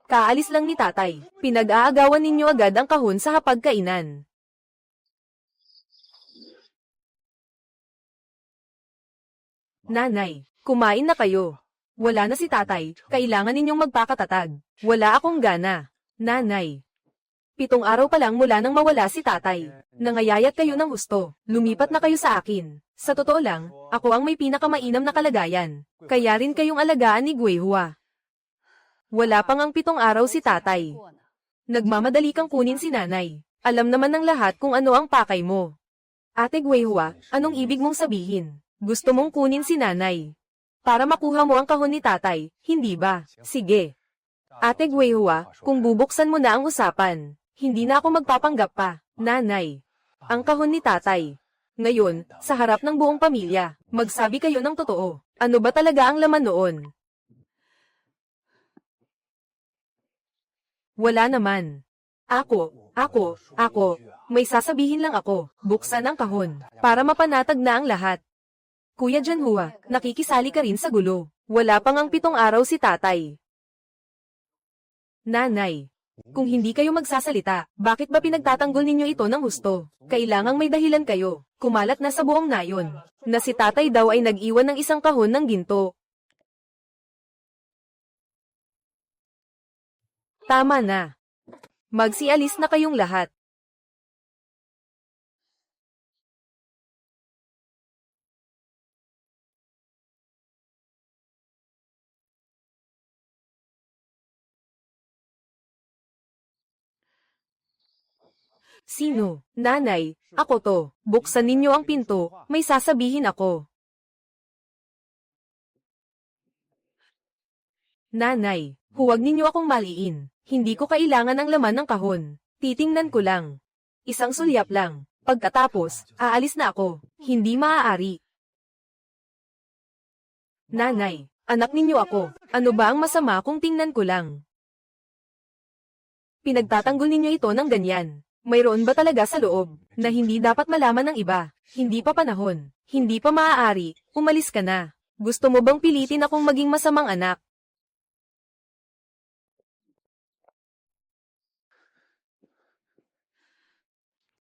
Kaalis lang ni tatay. Pinag-aagawan ninyo agad ang kahon sa hapagkainan. Nanay, kumain na kayo. Wala na si tatay, kailangan ninyong magpakatatag. Wala akong gana. Nanay. 7 araw pa lang mula nang mawala si tatay. Nangayayat kayo ng gusto. Lumipat na kayo sa akin. Sa totoo lang, ako ang may pinakamainam na kalagayan. Kaya rin kayong alagaan ni Guehua. Wala pang ang 7 araw si tatay. Nagmamadali kang kunin si nanay. Alam naman ng lahat kung ano ang pakay mo. Ate Guehua, anong ibig mong sabihin? Gusto mong kunin si nanay para makuha mo ang kahon ni tatay, hindi ba? Sige. Ate Guehua, kung bubuksan mo na ang usapan, hindi na ako magpapanggap pa. Nanay, ang kahon ni tatay. Ngayon, sa harap ng buong pamilya, magsabi kayo ng totoo. Ano ba talaga ang laman noon? Wala naman. Ako, may sasabihin lang ako. Buksan ang kahon, para mapanatag na ang lahat. Kuya Janhua, nakikisali ka rin sa gulo. Wala pang ang 7 araw si tatay. Nanay, kung hindi kayo magsasalita, bakit ba pinagtatanggol ninyo ito ng husto? Kailangang may dahilan kayo. Kumalat na sa buong nayon, na si tatay daw ay nag-iwan ng isang kahon ng ginto. Tama na. Magsialis na kayong lahat. Sino? Nanay, ako to. Buksan ninyo ang pinto, may sasabihin ako. Nanay, huwag ninyo akong maliin. Hindi ko kailangan ang laman ng kahon. Titingnan ko lang. Isang sulyap lang. Pagkatapos, aalis na ako. Hindi maaari. Nanay, anak ninyo ako. Ano ba ang masama kung tingnan ko lang? Pinagtatanggol ninyo ito ng ganyan. Mayroon ba talaga sa loob, na hindi dapat malaman ng iba? Hindi pa panahon. Hindi pa maaari. Umalis ka na. Gusto mo bang pilitin akong maging masamang anak?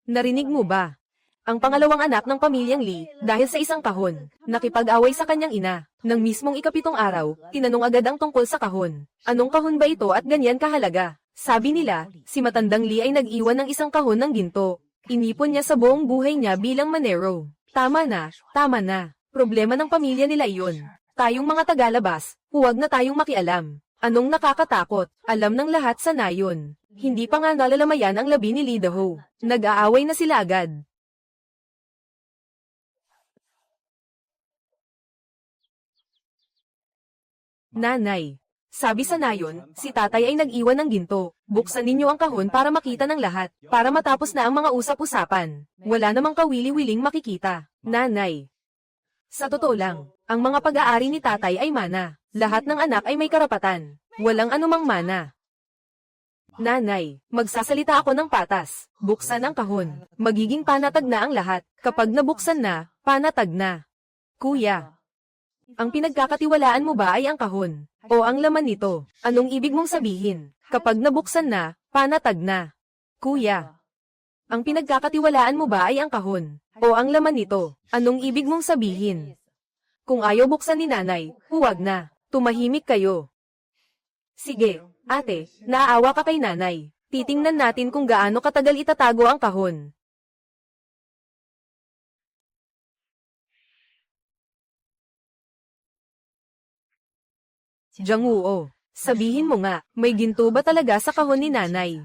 Narinig mo ba? Ang pangalawang anak ng pamilyang Lee, dahil sa isang kahon, nakipag-away sa kanyang ina. Nang mismong ika-7 araw, tinanong agad ang tungkol sa kahon. Anong kahon ba ito at ganyan kahalaga? Sabi nila, si matandang Lee ay nag-iwan ng isang kahon ng ginto. Inipon niya sa buong buhay niya bilang manero. Tama na. Problema ng pamilya nila iyon. Tayong mga tagalabas, huwag na tayong makialam. Anong nakakatakot? Alam ng lahat sa nayon. Hindi pa nga nalalamayan ang labi ni Lee Daho. Nag-aaway na sila agad. Nanay, sabi sa nayon, si tatay ay nag-iwan ng ginto. Buksan ninyo ang kahon para makita ng lahat, para matapos na ang mga usap-usapan. Wala namang kawili-wiling makikita. Nanay, sa totoo lang, ang mga pag-aari ni tatay ay mana. Lahat ng anak ay may karapatan. Walang anumang mana. Nanay, magsasalita ako ng patas. Buksan ang kahon. Magiging panatag na ang lahat. Kapag nabuksan na, panatag na. Kuya, ang pinagkakatiwalaan mo ba ay ang kahon? O ang laman nito? Anong ibig mong sabihin? Kapag nabuksan na, panatag na. Kuya, ang pinagkakatiwalaan mo ba ay ang kahon? O ang laman nito? Anong ibig mong sabihin? Kung ayaw buksan ni nanay, huwag na. Tumahimik kayo. Sige, ate, naaawa ka kay nanay. Titingnan natin kung gaano katagal itatago ang kahon. Janguo, sabihin mo nga, may ginto ba talaga sa kahon ni nanay?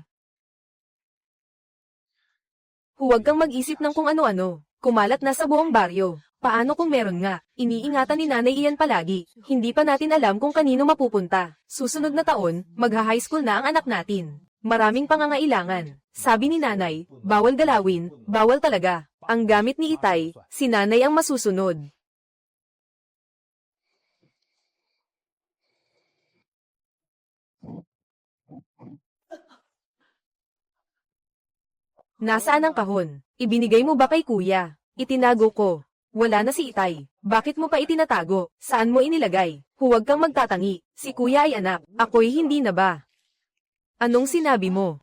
Huwag kang mag-isip ng kung ano-ano. Kumalat na sa buong baryo. Paano kung meron nga? Iniingatan ni nanay iyan palagi. Hindi pa natin alam kung kanino mapupunta. Susunod na taon, magha-high school na ang anak natin. Maraming pangangailangan. Sabi ni nanay, bawal galawin, bawal talaga. Ang gamit ni Itay, si nanay ang masusunod. Nasaan ang kahon? Ibinigay mo ba kay kuya? Itinago ko. Wala na si Itay. Bakit mo pa itinatago? Saan mo inilagay? Huwag kang magtatangi. Si kuya ay anak. Ako'y hindi na ba? Anong sinabi mo?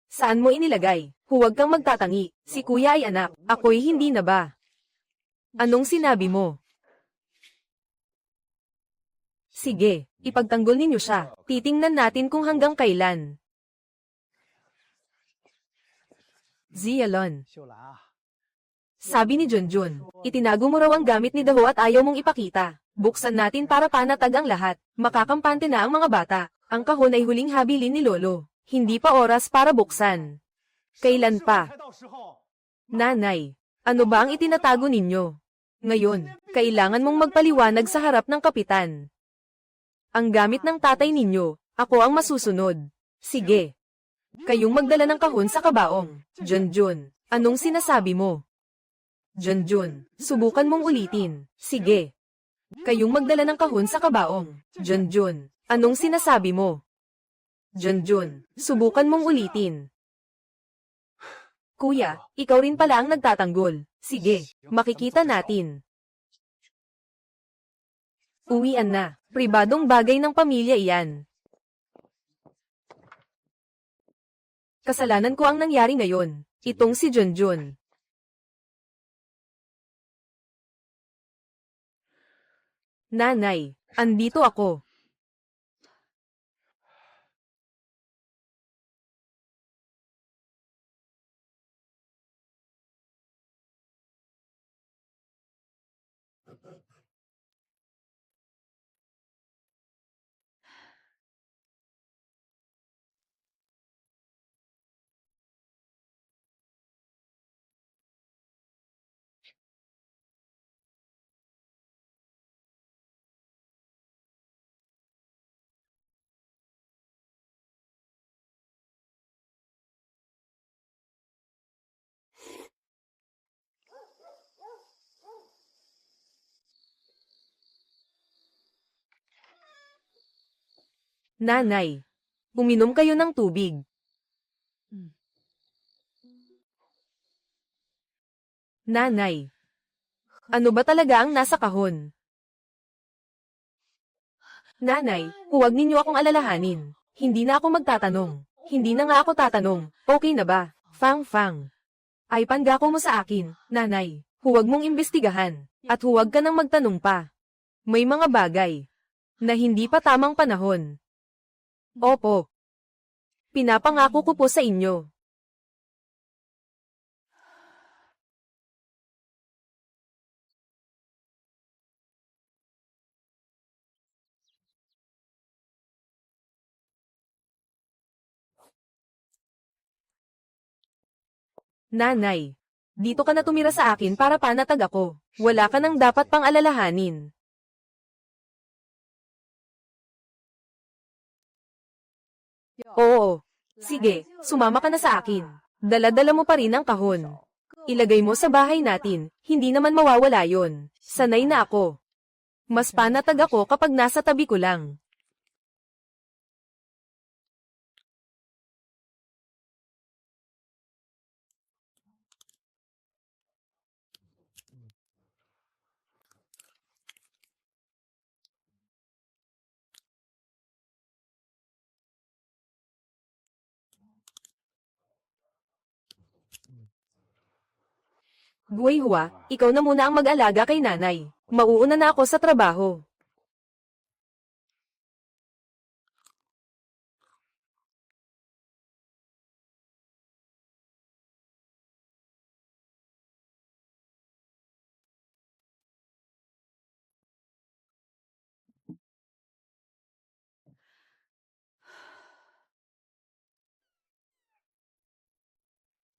Saan mo inilagay? Huwag kang magtatangi. Si kuya ay anak. Ako'y hindi na ba? Anong sinabi mo? Sige, ipagtanggol ninyo siya. Titingnan natin kung hanggang kailan. Zialon. Sabi ni Junjun, itinago mo raw ang gamit ni Daho at ayaw mong ipakita. Buksan natin para panatag ang lahat. Makakampante na ang mga bata. Ang kahon ay huling habilin ni Lolo. Hindi pa oras para buksan. Kailan pa? Nanay, ano ba ang itinatago ninyo? Ngayon, kailangan mong magpaliwanag sa harap ng kapitan. Ang gamit ng tatay ninyo, ako ang masusunod. Sige. Kayong magdala ng kahon sa kabaong. Junjun, anong sinasabi mo? Junjun, subukan mong ulitin. Sige. Kayong magdala ng kahon sa kabaong. Junjun, anong sinasabi mo? Junjun, subukan mong ulitin. Kuya, ikaw rin pala ang nagtatanggol. Sige, makikita natin. Uwian na. Pribadong bagay ng pamilya iyan. Kasalanan ko ang nangyari ngayon. Itong si Junjun. Nanay, andito ako. Nanay, uminom kayo ng tubig. Nanay, ano ba talaga ang nasa kahon? Nanay, huwag ninyo akong alalahanin. Hindi na ako magtatanong. Hindi na nga ako tatanong. Okay na ba? Fang Fang. Ay pangako mo sa akin, nanay. Huwag mong imbestigahan. At huwag ka nang magtanong pa. May mga bagay na hindi pa tamang panahon. Opo. Pinapangako ko po sa inyo. Nanay, dito ka na tumira sa akin para panatag ako. Wala ka nang dapat pang alalahanin. Oo. Sige, sumama ka na sa akin. Dala-dala mo pa rin ang kahon. Ilagay mo sa bahay natin, hindi naman mawawala yon. Sanay na ako. Mas panatag ako kapag nasa tabi ko lang. Buhay Hua, ikaw na muna ang mag-alaga kay nanay. Mauuna na ako sa trabaho.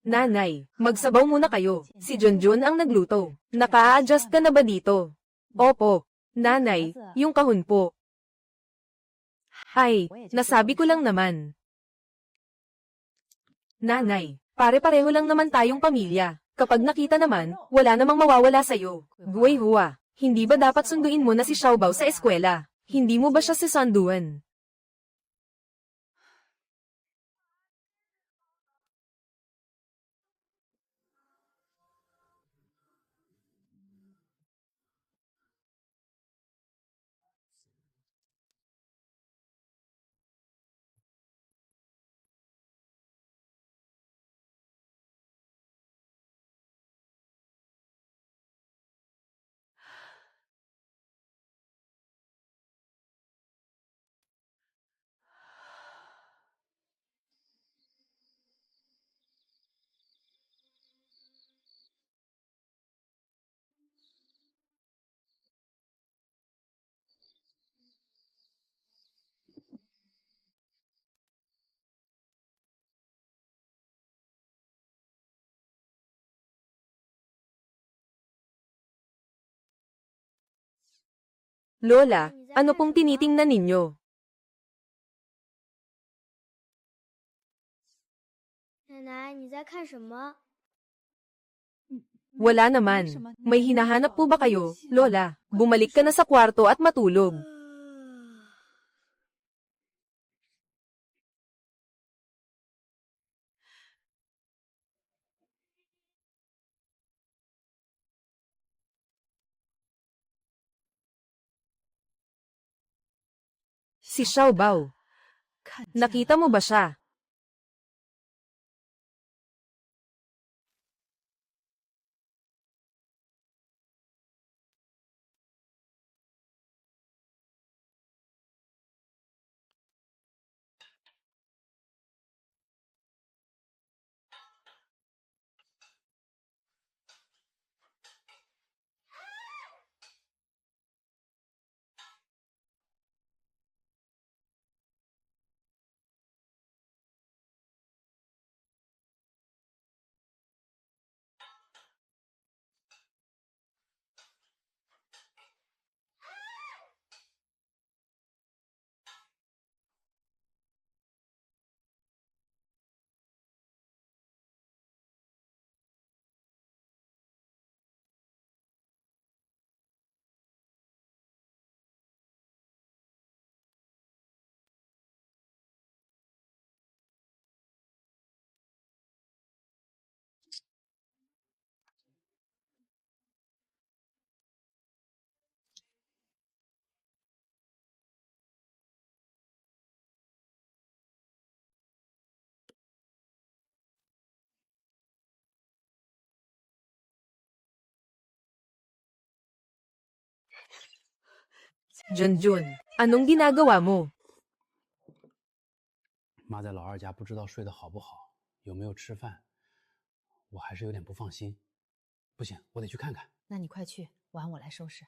Nanay, magsabaw muna kayo. Si Junjun ang nagluto. Naka-adjust ka na ba dito? Opo. Nanay, yung kahon po. Ay, nasabi ko lang naman. Nanay, pare-pareho lang naman tayong pamilya. Kapag nakita naman, wala namang mawawala sa'yo. Buhay Hua, hindi ba dapat sunduin mo na si Xiaobao sa eskwela? Hindi mo ba siya sisanduan? Lola, ano pong tinitingnan ninyo? 奶奶，你在看什么？ Wala naman. May hinahanap po ba kayo, Lola? Bumalik ka na sa kwarto at matulog. Si Xiaobao. Nakita mo ba siya? Junjun, anong ginagawa mo? 妈在老二家不知道睡得好不好，有没有吃饭，我还是有点不放心。不行，我得去看看。那你快去，碗我来收拾。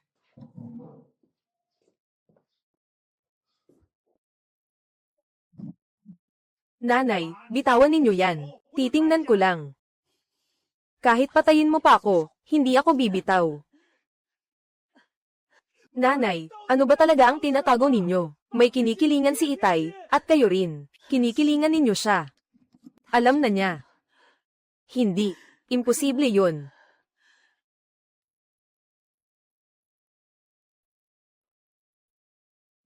Nanay, bitawan ninyo yan. Titingnan ko lang. Kahit patayin mo pa ako, hindi ako bibitaw. Nanay, ano ba talaga ang tinatago ninyo? May kinikilingan si Itay, at kayo rin. Kinikilingan ninyo siya. Alam na niya. Hindi. Imposible yun.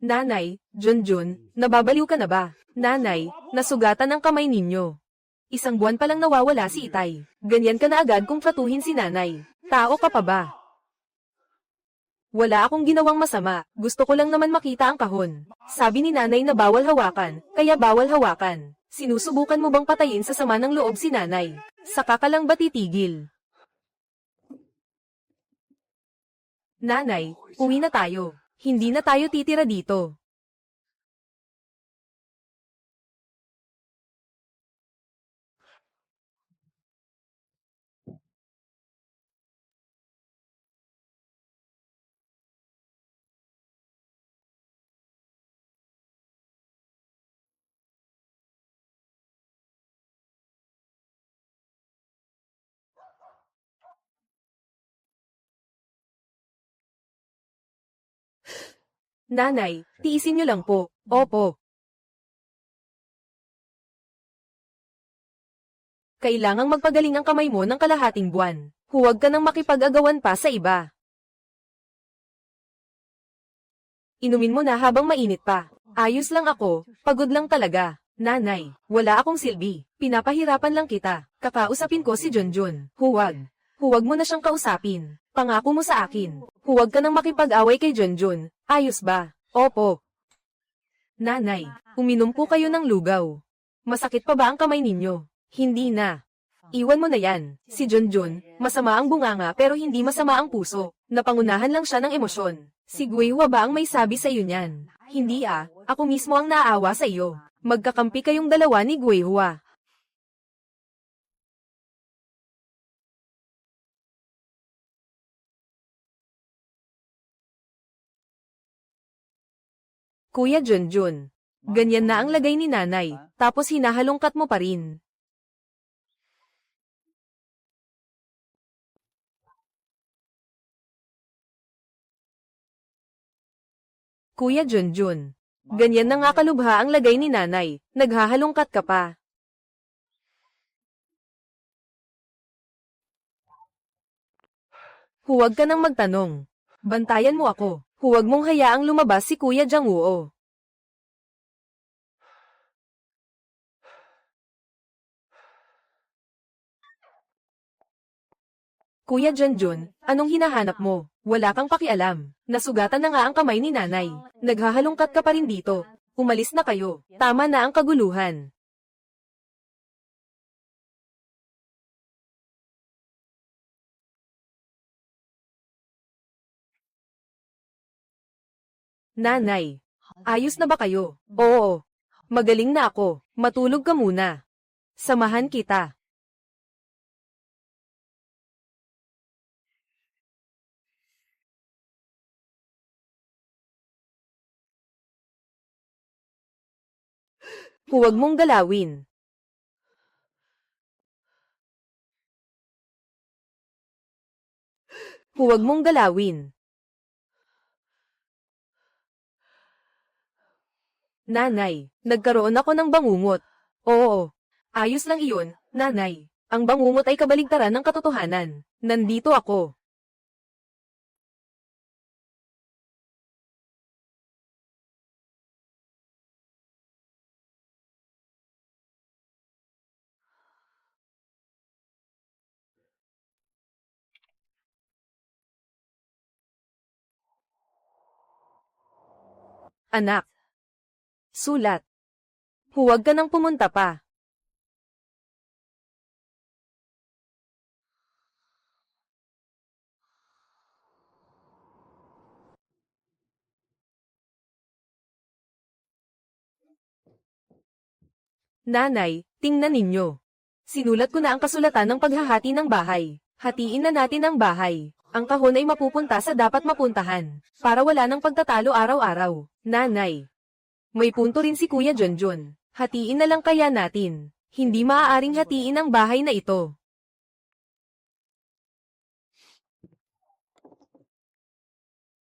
Nanay, Junjun, nababaliw ka na ba? Nanay, nasugatan ang kamay ninyo. Isang buwan pa lang nawawala si Itay. Ganyan ka na agad kung tratuhin si nanay. Tao ka pa ba? Wala akong ginawang masama, gusto ko lang naman makita ang kahon. Sabi ni nanay na bawal hawakan, kaya bawal hawakan. Sinusubukan mo bang patayin sa sama ng loob si nanay? Saka ka lang ba titigil? Nanay, uwi na tayo. Hindi na tayo titira dito. Nanay, tiisin niyo lang po. Opo. Kailangang magpagaling ang kamay mo ng kalahating buwan. Huwag ka nang makipag-agawan pa sa iba. Inumin mo na habang mainit pa. Ayos lang ako, pagod lang talaga. Nanay, wala akong silbi. Pinapahirapan lang kita. Kakausapin ko si Junjun. Huwag. Huwag mo na siyang kausapin. Pangako mo sa akin. Huwag ka nang makipag-away kay Junjun. Ayos ba? Opo. Nanay, uminom po kayo ng lugaw. Masakit pa ba ang kamay ninyo? Hindi na. Iwan mo na yan. Si Junjun, masama ang bunganga pero hindi masama ang puso. Napangunahan lang siya ng emosyon. Si Guihua ba ang may sabi sa iyo niyan? Hindi ako mismo ang naaawa sa iyo. Magkakampi kayong dalawa ni Guihua. Kuya Junjun, ganyan na ang lagay ni nanay, tapos hinahalongkat mo pa rin. Kuya Junjun. Ganyan na nga kalubha ang lagay ni nanay, naghahalongkat ka pa. Huwag ka nang magtanong. Bantayan mo ako. Huwag mong hayaang lumabas si Kuya Jang-woo. Kuya Junjun, anong hinahanap mo? Wala kang pakialam. Nasugatan na nga ang kamay ni nanay. Naghahalongkat ka pa rin dito. Umalis na kayo. Tama na ang kaguluhan. Nanay, ayos na ba kayo? Oo. Magaling na ako. Matulog ka muna. Samahan kita. Huwag mong galawin. Huwag mong galawin. Nanay, nagkaroon ako ng bangungot. Oo. Ayos lang iyon, nanay. Ang bangungot ay kabaligtaran ng katotohanan. Nandito ako. Anak. Sulat. Huwag ka nang pumunta pa. Nanay, tingnan ninyo. Sinulat ko na ang kasulatan ng paghahati ng bahay. Hatiin na natin ang bahay. Ang kahon ay mapupunta sa dapat mapuntahan, para wala nang pagtatalo araw-araw. Nanay. May punto rin si Kuya Junjun. Hatiin na lang kaya natin. Hindi maaaring hatiin ang bahay na ito.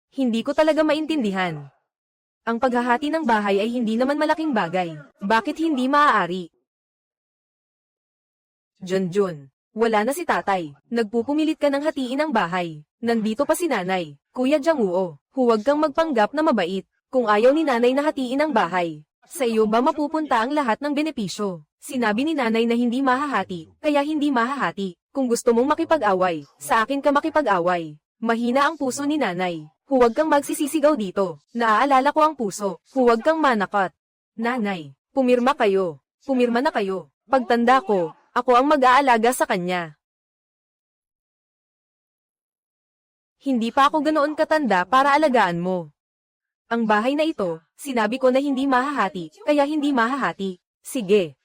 Hindi ko talaga maintindihan. Ang paghahati ng bahay ay hindi naman malaking bagay. Bakit hindi maaari? Junjun, wala na si tatay. Nagpupumilit ka ng hatiin ang bahay. Nandito pa si nanay. Kuya Jang-woo, huwag kang magpanggap na mabait. Kung ayaw ni nanay na hatiin ang bahay, sa iyo ba mapupunta ang lahat ng benepisyo? Sinabi ni nanay na hindi mahahati, kaya hindi mahahati. Kung gusto mong makipag-away, sa akin ka makipag-away. Mahina ang puso ni nanay. Huwag kang magsisisigaw dito. Naaalala ko ang puso. Huwag kang manakot. Nanay, pumirma kayo. Pumirma na kayo. Pagtanda ko, ako ang mag-aalaga sa kanya. Hindi pa ako ganoon katanda para alagaan mo. Ang bahay na ito, sinabi ko na hindi mahahati, kaya hindi mahahati. Sige.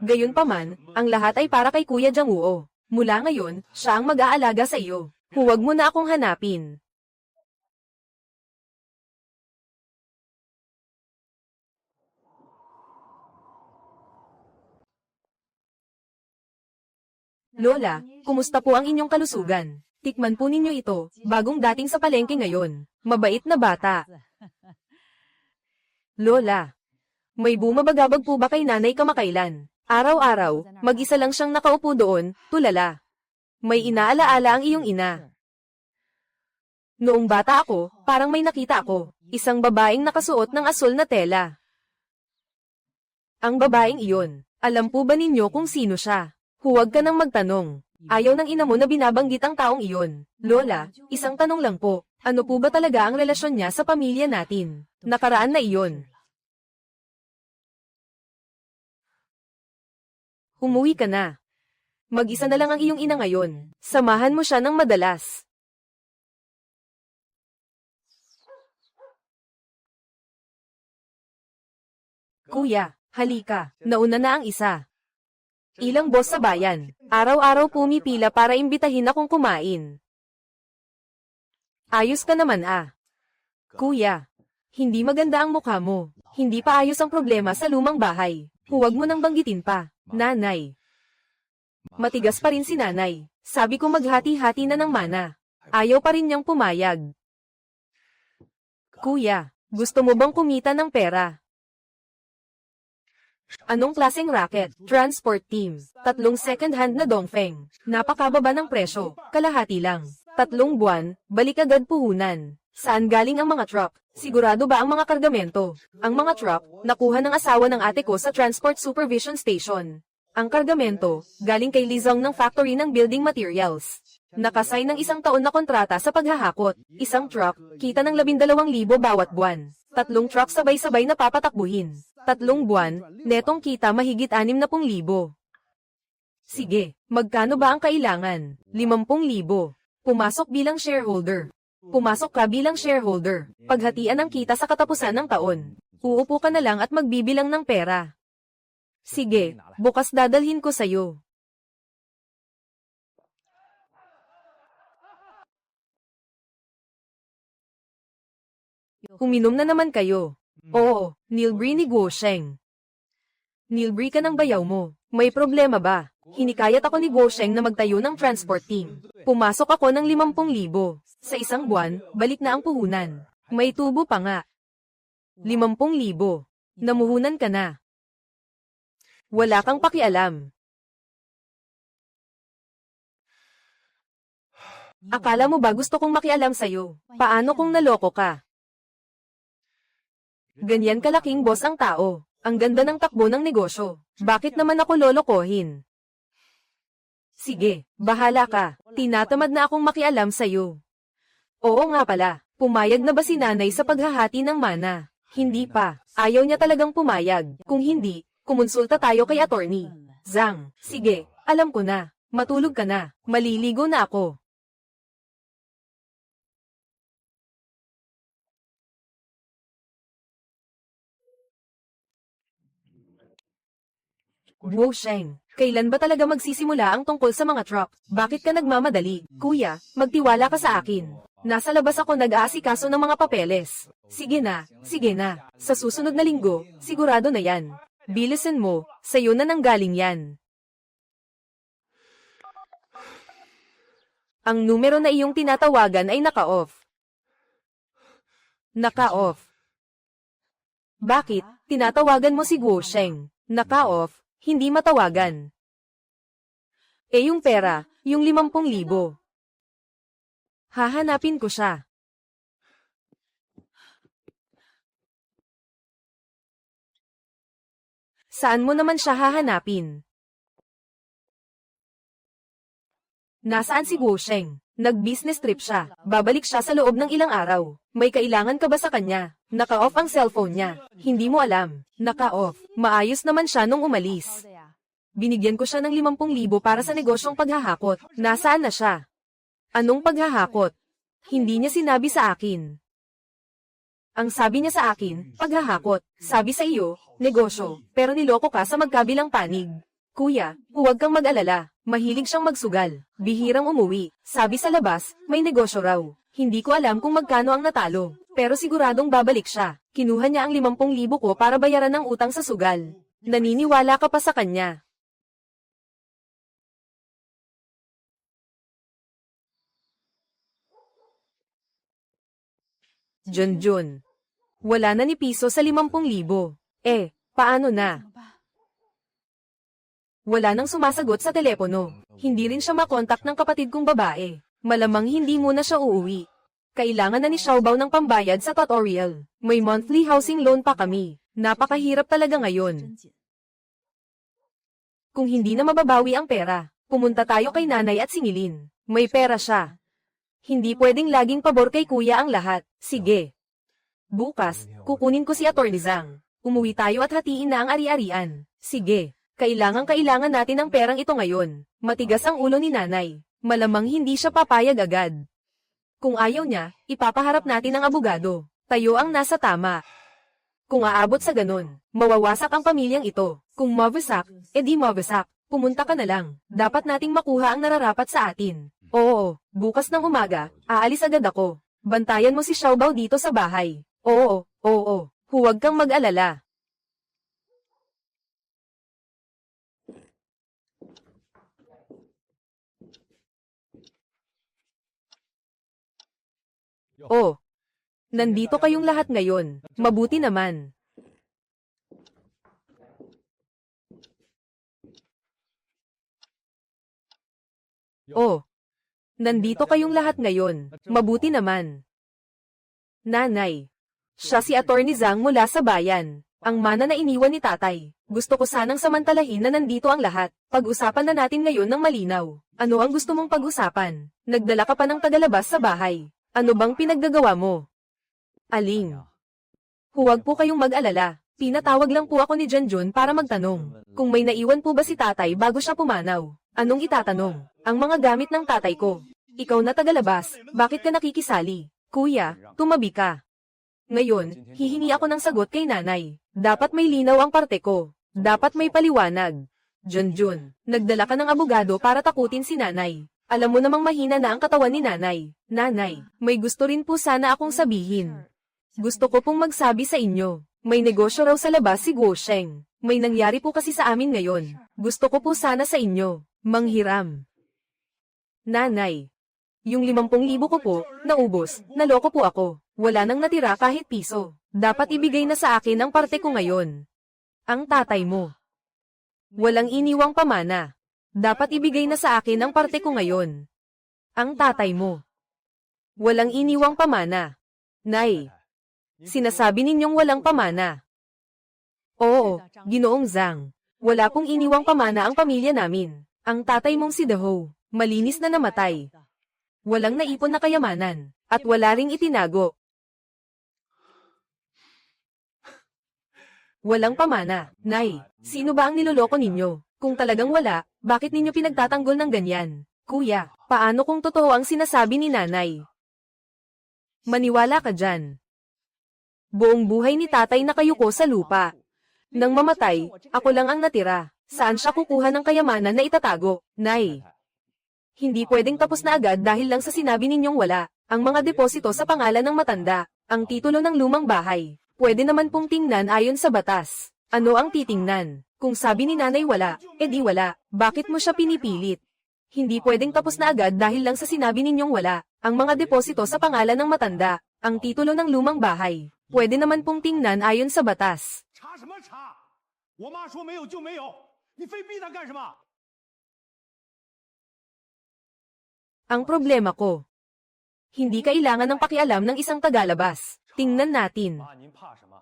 Gayunpaman, ang lahat ay para kay Kuya Jang-woo. Mula ngayon, siya ang mag-aalaga sa iyo. Huwag mo na akong hanapin. Lola, kumusta po ang inyong kalusugan? Tikman po ninyo ito, bagong dating sa palengke ngayon. Mabait na bata. Lola, may bumabagabag po ba kay nanay kamakailan? Araw-araw, mag-isa lang siyang nakaupo doon, tulala. May inaalaala ang iyong ina. Noong bata ako, parang may nakita ako, isang babaeng nakasuot ng asul na tela. Ang babaeng iyon, alam po ba ninyo kung sino siya? Huwag ka nang magtanong. Ayaw ng ina mo na binabanggit ang taong iyon. Lola, isang tanong lang po. Ano po ba talaga ang relasyon niya sa pamilya natin? Nakaraan na iyon. Umuwi ka na. Mag-isa na lang ang iyong ina ngayon. Samahan mo siya ng madalas. Kuya, halika. Nauna na ang isa. Ilang boss sa bayan. Araw-araw pumipila para imbitahin akong kumain. Ayos ka naman ah. Kuya, hindi maganda ang mukha mo. Hindi pa ayos ang problema sa lumang bahay. Huwag mo nang banggitin pa. Nanay. Matigas pa rin si nanay. Sabi ko maghati-hati na ng mana. Ayaw pa rin niyang pumayag. Kuya, Gusto mo bang kumita ng pera? Anong klaseng racket? Transport team. 3 second-hand na Dongfeng. Napakababa ng presyo. Kalahati lang. 3 buwan, balik agad puhunan. Saan galing ang mga truck? Sigurado ba ang mga kargamento? Ang mga truck, nakuha ng asawa ng ate ko sa Transport Supervision Station. Ang kargamento, galing kay Lizong ng factory ng building materials. Nakasay ng 1 taon na kontrata sa paghahakot. 1 truck, kita ng 12,000 bawat buwan. 3 truck sabay-sabay na papatakbuhin. 3 buwan, netong kita mahigit 60,000. Sige, magkano ba ang kailangan? 50,000. Pumasok bilang shareholder. Pumasok ka bilang shareholder. Paghatian ang kita sa katapusan ng taon. Uupo ka na lang at magbibilang ng pera. Sige, bukas dadalhin ko sa'yo. Uminom na naman kayo. Oo, nilbre ni Guosheng. Nilbre ka ng bayaw mo. May problema ba? Hinikayat ako ni Guosheng na magtayo ng transport team. Pumasok ako ng 50,000. Sa 1 buwan, balik na ang puhunan. May tubo pa nga. 50,000. Namuhunan ka na. Wala kang pakialam. Akala mo ba gusto kong makialam sa'yo? Paano kung naloko ka? Ganyan kalaking boss ang tao. Ang ganda ng takbo ng negosyo. Bakit naman ako lolokohin? Sige, bahala ka. Tinatamad na akong makialam sa'yo. Oo nga pala, pumayag na ba si nanay sa paghahati ng mana? Hindi pa. Ayaw niya talagang pumayag. Kung hindi, kumonsulta tayo kay attorney. Zhang, sige, alam ko na. Matulog ka na. Maliligo na ako. Guosheng, kailan ba talaga magsisimula ang tungkol sa mga truck? Bakit ka nagmamadali? Kuya, magtiwala ka sa akin. Nasa labas ako nag-aasikaso ng mga papeles. Sige na, sige na. Sa susunod na linggo, sigurado na yan. Bilisan mo, sa'yo na nanggaling yan. Ang numero na iyong tinatawagan ay naka-off. Naka-off. Bakit? Tinatawagan mo si Guosheng. Naka-off, hindi matawagan. Eh yung pera, yung 50,000. Hahanapin ko siya. Saan mo naman siya hahanapin? Nasaan si Guosheng? Nag-business trip siya. Babalik siya sa loob ng ilang araw. May kailangan ka ba sa kanya? Naka-off ang cellphone niya. Hindi mo alam. Naka-off. Maayos naman siya nung umalis. Binigyan ko siya ng 50,000 para sa negosyong paghahakot. Nasaan na siya? Anong paghahakot? Hindi niya sinabi sa akin. Ang sabi niya sa akin, paghahakot. Sabi sa iyo, negosyo, pero niloko ka sa magkabilang panig. Kuya, huwag kang mag-alala. Mahilig siyang magsugal. Bihirang umuwi. Sabi sa labas, may negosyo raw. Hindi ko alam kung magkano ang natalo. Pero siguradong babalik siya. Kinuha niya ang 50,000 ko para bayaran ng utang sa sugal. Naniniwala ka pa sa kanya. Junjun. Wala na ni piso sa 50,000. Eh, paano na? Wala nang sumasagot sa telepono. Hindi rin siya makontak ng kapatid kong babae. Malamang hindi muna siya uuwi. Kailangan na ni Xiaobao ng pambayad sa tutorial. May monthly housing loan pa kami. Napakahirap talaga ngayon. Kung hindi na mababawi ang pera, pumunta tayo kay nanay at singilin. May pera siya. Hindi pwedeng laging pabor kay kuya ang lahat. Sige. Bukas, kukunin ko si Atty. Zhang. Umuwi tayo at hatiin na ang ari-arian. Sige. Kailangan natin ang perang ito ngayon. Matigas ang ulo ni nanay. Malamang hindi siya papayag agad. Kung ayaw niya, ipapaharap natin ang abogado. Tayo ang nasa tama. Kung aabot sa ganun, mawawasak ang pamilyang ito. Kung mawasak, edi mawasak. Pumunta ka na lang. Dapat nating makuha ang nararapat sa atin. Oo, bukas ng umaga, aalis agad ako. Bantayan mo si Xiaobao dito sa bahay. Oo, huwag kang mag-alala. Oh, Nandito kayong lahat ngayon. Mabuti naman. Oh, nandito kayong lahat ngayon. Mabuti naman. Nanay. Siya si Attorney Zhang mula sa bayan. Ang mana na iniwan ni tatay. Gusto ko sanang samantalahin na nandito ang lahat. Pag-usapan na natin ngayon ng malinaw. Ano ang gusto mong pag-usapan? Nagdala ka pa ng tagalabas sa bahay. Ano bang pinaggagawa mo? Aling. Huwag po kayong mag-alala. Pinatawag lang po ako ni Janjun para magtanong. Kung may naiwan po ba si tatay bago siya pumanaw? Anong itatanong? Ang mga gamit ng tatay ko. Ikaw na tagalabas, bakit ka nakikisali? Kuya, tumabi ka. Ngayon, hihingi ako ng sagot kay nanay. Dapat may linaw ang parte ko. Dapat may paliwanag. Junjun, nagdala ka ng abogado para takutin si nanay. Alam mo namang mahina na ang katawan ni nanay. Nanay, may gusto rin po sana akong sabihin. Gusto ko pong magsabi sa inyo. May negosyo raw sa labas si Guo Sheng. May nangyari po kasi sa amin ngayon. Gusto ko po sana sa inyo. Manghiram. Nanay. Yung 50,000 ko po, naubos, naloko po ako. Wala nang natira kahit piso. Dapat ibigay na sa akin ang parte ko ngayon. Ang tatay mo. Walang iniwang pamana. Dapat ibigay na sa akin ang parte ko ngayon. Ang tatay mo. Walang iniwang pamana. Nay. Sinasabi ninyong walang pamana. Oo, Ginoong Zhang. Wala pong iniwang pamana ang pamilya namin. Ang tatay mong si Deho, malinis na namatay. Walang naipon na kayamanan, at wala ring itinago. Walang pamana. Nay, sino ba ang niloloko ninyo? Kung talagang wala, bakit ninyo pinagtatanggol ng ganyan? Kuya, paano kung totoo ang sinasabi ni nanay? Maniwala ka dyan. Buong buhay ni tatay nakayuko sa lupa. Nang mamatay, ako lang ang natira. Saan siya kukuha ng kayamanan na itatago? Nay. Hindi pwedeng tapos na agad dahil lang sa sinabi ninyong wala. Ang mga deposito sa pangalan ng matanda, ang titulo ng lumang bahay. Pwede naman pong tingnan ayon sa batas. Ano ang titingnan? Kung sabi ni nanay wala, edi wala. Bakit mo siya pinipilit? Hindi pwedeng tapos na agad dahil lang sa sinabi ninyong wala. Ang mga deposito sa pangalan ng matanda, ang titulo ng lumang bahay. Pwede naman pong tingnan ayon sa batas. 查什么查？我妈说没有就没有，你非逼她干什么？ Ang problema ko. Hindi kailangan ng pakialam ng isang tagalabas. Tingnan natin. 妈，您怕什么？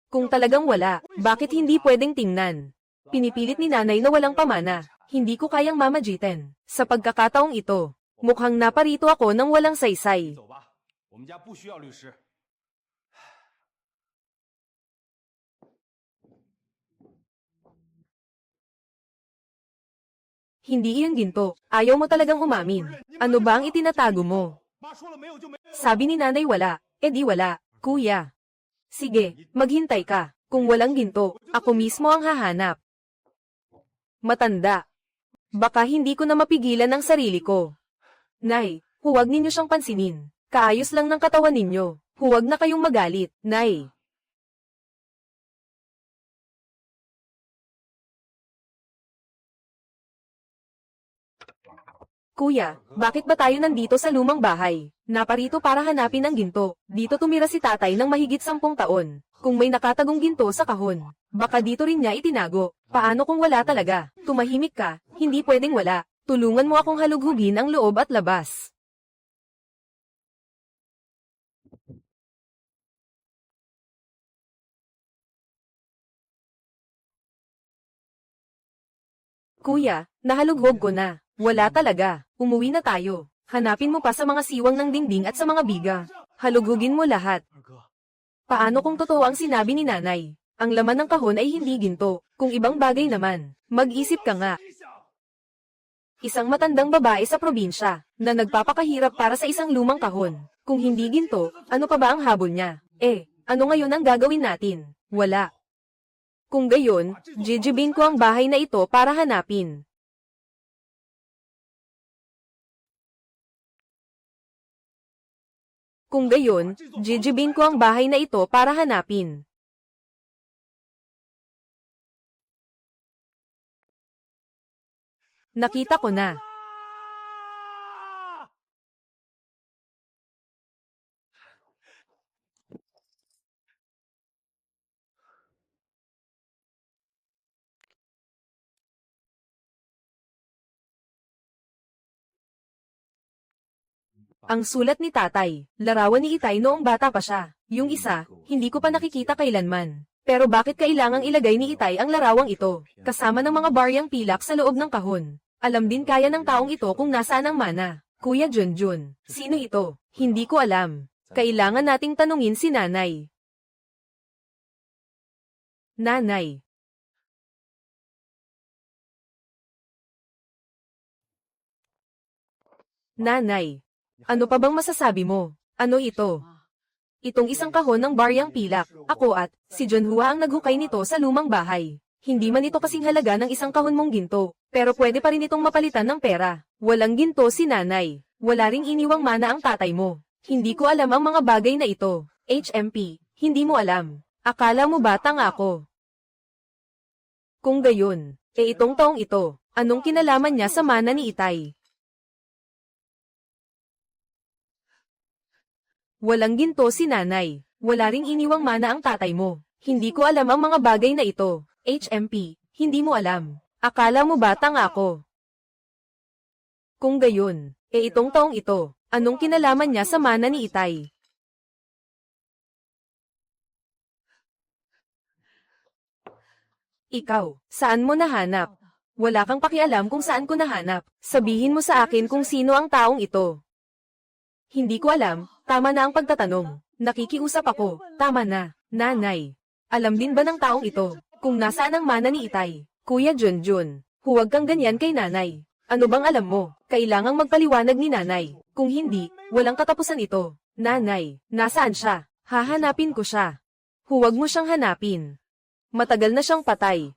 Kung talagang wala, bakit hindi pwedeng tingnan? Pinipilit ni nanay na walang pamana. Hindi ko kayang mamagitin. Sa pagkakataong ito, mukhang naparito ako ng walang saysay. 走吧，我们家不需要律师。 Hindi iyon ginto. Ayaw mo talagang umamin. Ano ba ang itinatago mo? 妈说了没有就没有。 Sabi ni nanay wala. Edi wala, kuya. Sige, maghintay ka. Kung walang ginto, ako mismo ang hahanap. Matanda. Baka hindi ko na mapigilan ang sarili ko. Nay, huwag ninyo siyang pansinin. Kaayos lang ng katawan ninyo. Huwag na kayong magalit, Nay. Kuya, bakit ba tayo nandito sa lumang bahay? Naparito para hanapin ang ginto. Dito tumira si tatay ng mahigit 10 taon. Kung may nakatagong ginto sa kahon, baka dito rin niya itinago. Paano kung wala talaga? Tumahimik ka, hindi pwedeng wala. Tulungan mo akong halughugin ang loob at labas. Kuya, nahalughog ko na. Wala talaga. Umuwi na tayo. Hanapin mo pa sa mga siwang ng dingding at sa mga biga. Halughugin mo lahat. 二哥， Paano kung totoo ang sinabi ni nanay? Ang laman ng kahon ay hindi ginto. Kung ibang bagay naman, mag-isip ka nga. 心想， Isang matandang babae sa probinsya, na nagpapakahirap para sa isang lumang kahon. Kung hindi ginto, ano pa ba ang habol niya? Ano ngayon ang gagawin natin? Wala. Kung gayon, jijibin ko ang bahay na ito para hanapin. Kung gayon, jijibin ko ang bahay na ito para hanapin. Nakita ko na. Ang sulat ni tatay, larawan ni Itay noong bata pa siya. Yung isa, hindi ko pa nakikita kailanman. Pero bakit kailangang ilagay ni Itay ang larawang ito, kasama ng mga baryang pilak sa loob ng kahon? Alam din kaya ng taong ito kung nasaan ang mana. Kuya Junjun, sino ito? Hindi ko alam. Kailangan nating tanungin si nanay. Nanay. Nanay. Ano pa bang masasabi mo? Ano ito? Itong isang kahon ng baryang pilak. Ako at si Junhua ang naghukay nito sa lumang bahay. Hindi man ito kasing halaga ng isang kahon mong ginto, pero pwede pa rin itong mapalitan ng pera. Walang ginto si nanay. Wala ring iniwang mana ang tatay mo. Hindi ko alam ang mga bagay na ito. HMP, hindi mo alam. Akala mo ba tanga ako? Kung gayon, itong taong ito, anong kinalaman niya sa mana ni Itay? Walang ginto si nanay. Wala ring iniwang mana ang tatay mo. Hindi ko alam ang mga bagay na ito. HMP, hindi mo alam. Akala mo ba tanga ako? Kung gayon, itong taong ito, anong kinalaman niya sa mana ni Itay? Ikaw, saan mo nahanap? Wala kang pakialam kung saan ko nahanap. Sabihin mo sa akin kung sino ang taong ito. Hindi ko alam, tama na ang pagtatanong. Nakikiusap ako, tama na, nanay. Alam din ba ng taong ito, kung nasaan ang mana ni Itay? Kuya Junjun, huwag kang ganyan kay nanay. Ano bang alam mo? Kailangang magpaliwanag ni nanay. Kung hindi, walang katapusan ito. Nanay, nasaan siya? Hahanapin ko siya. Huwag mo siyang hanapin. Matagal na siyang patay.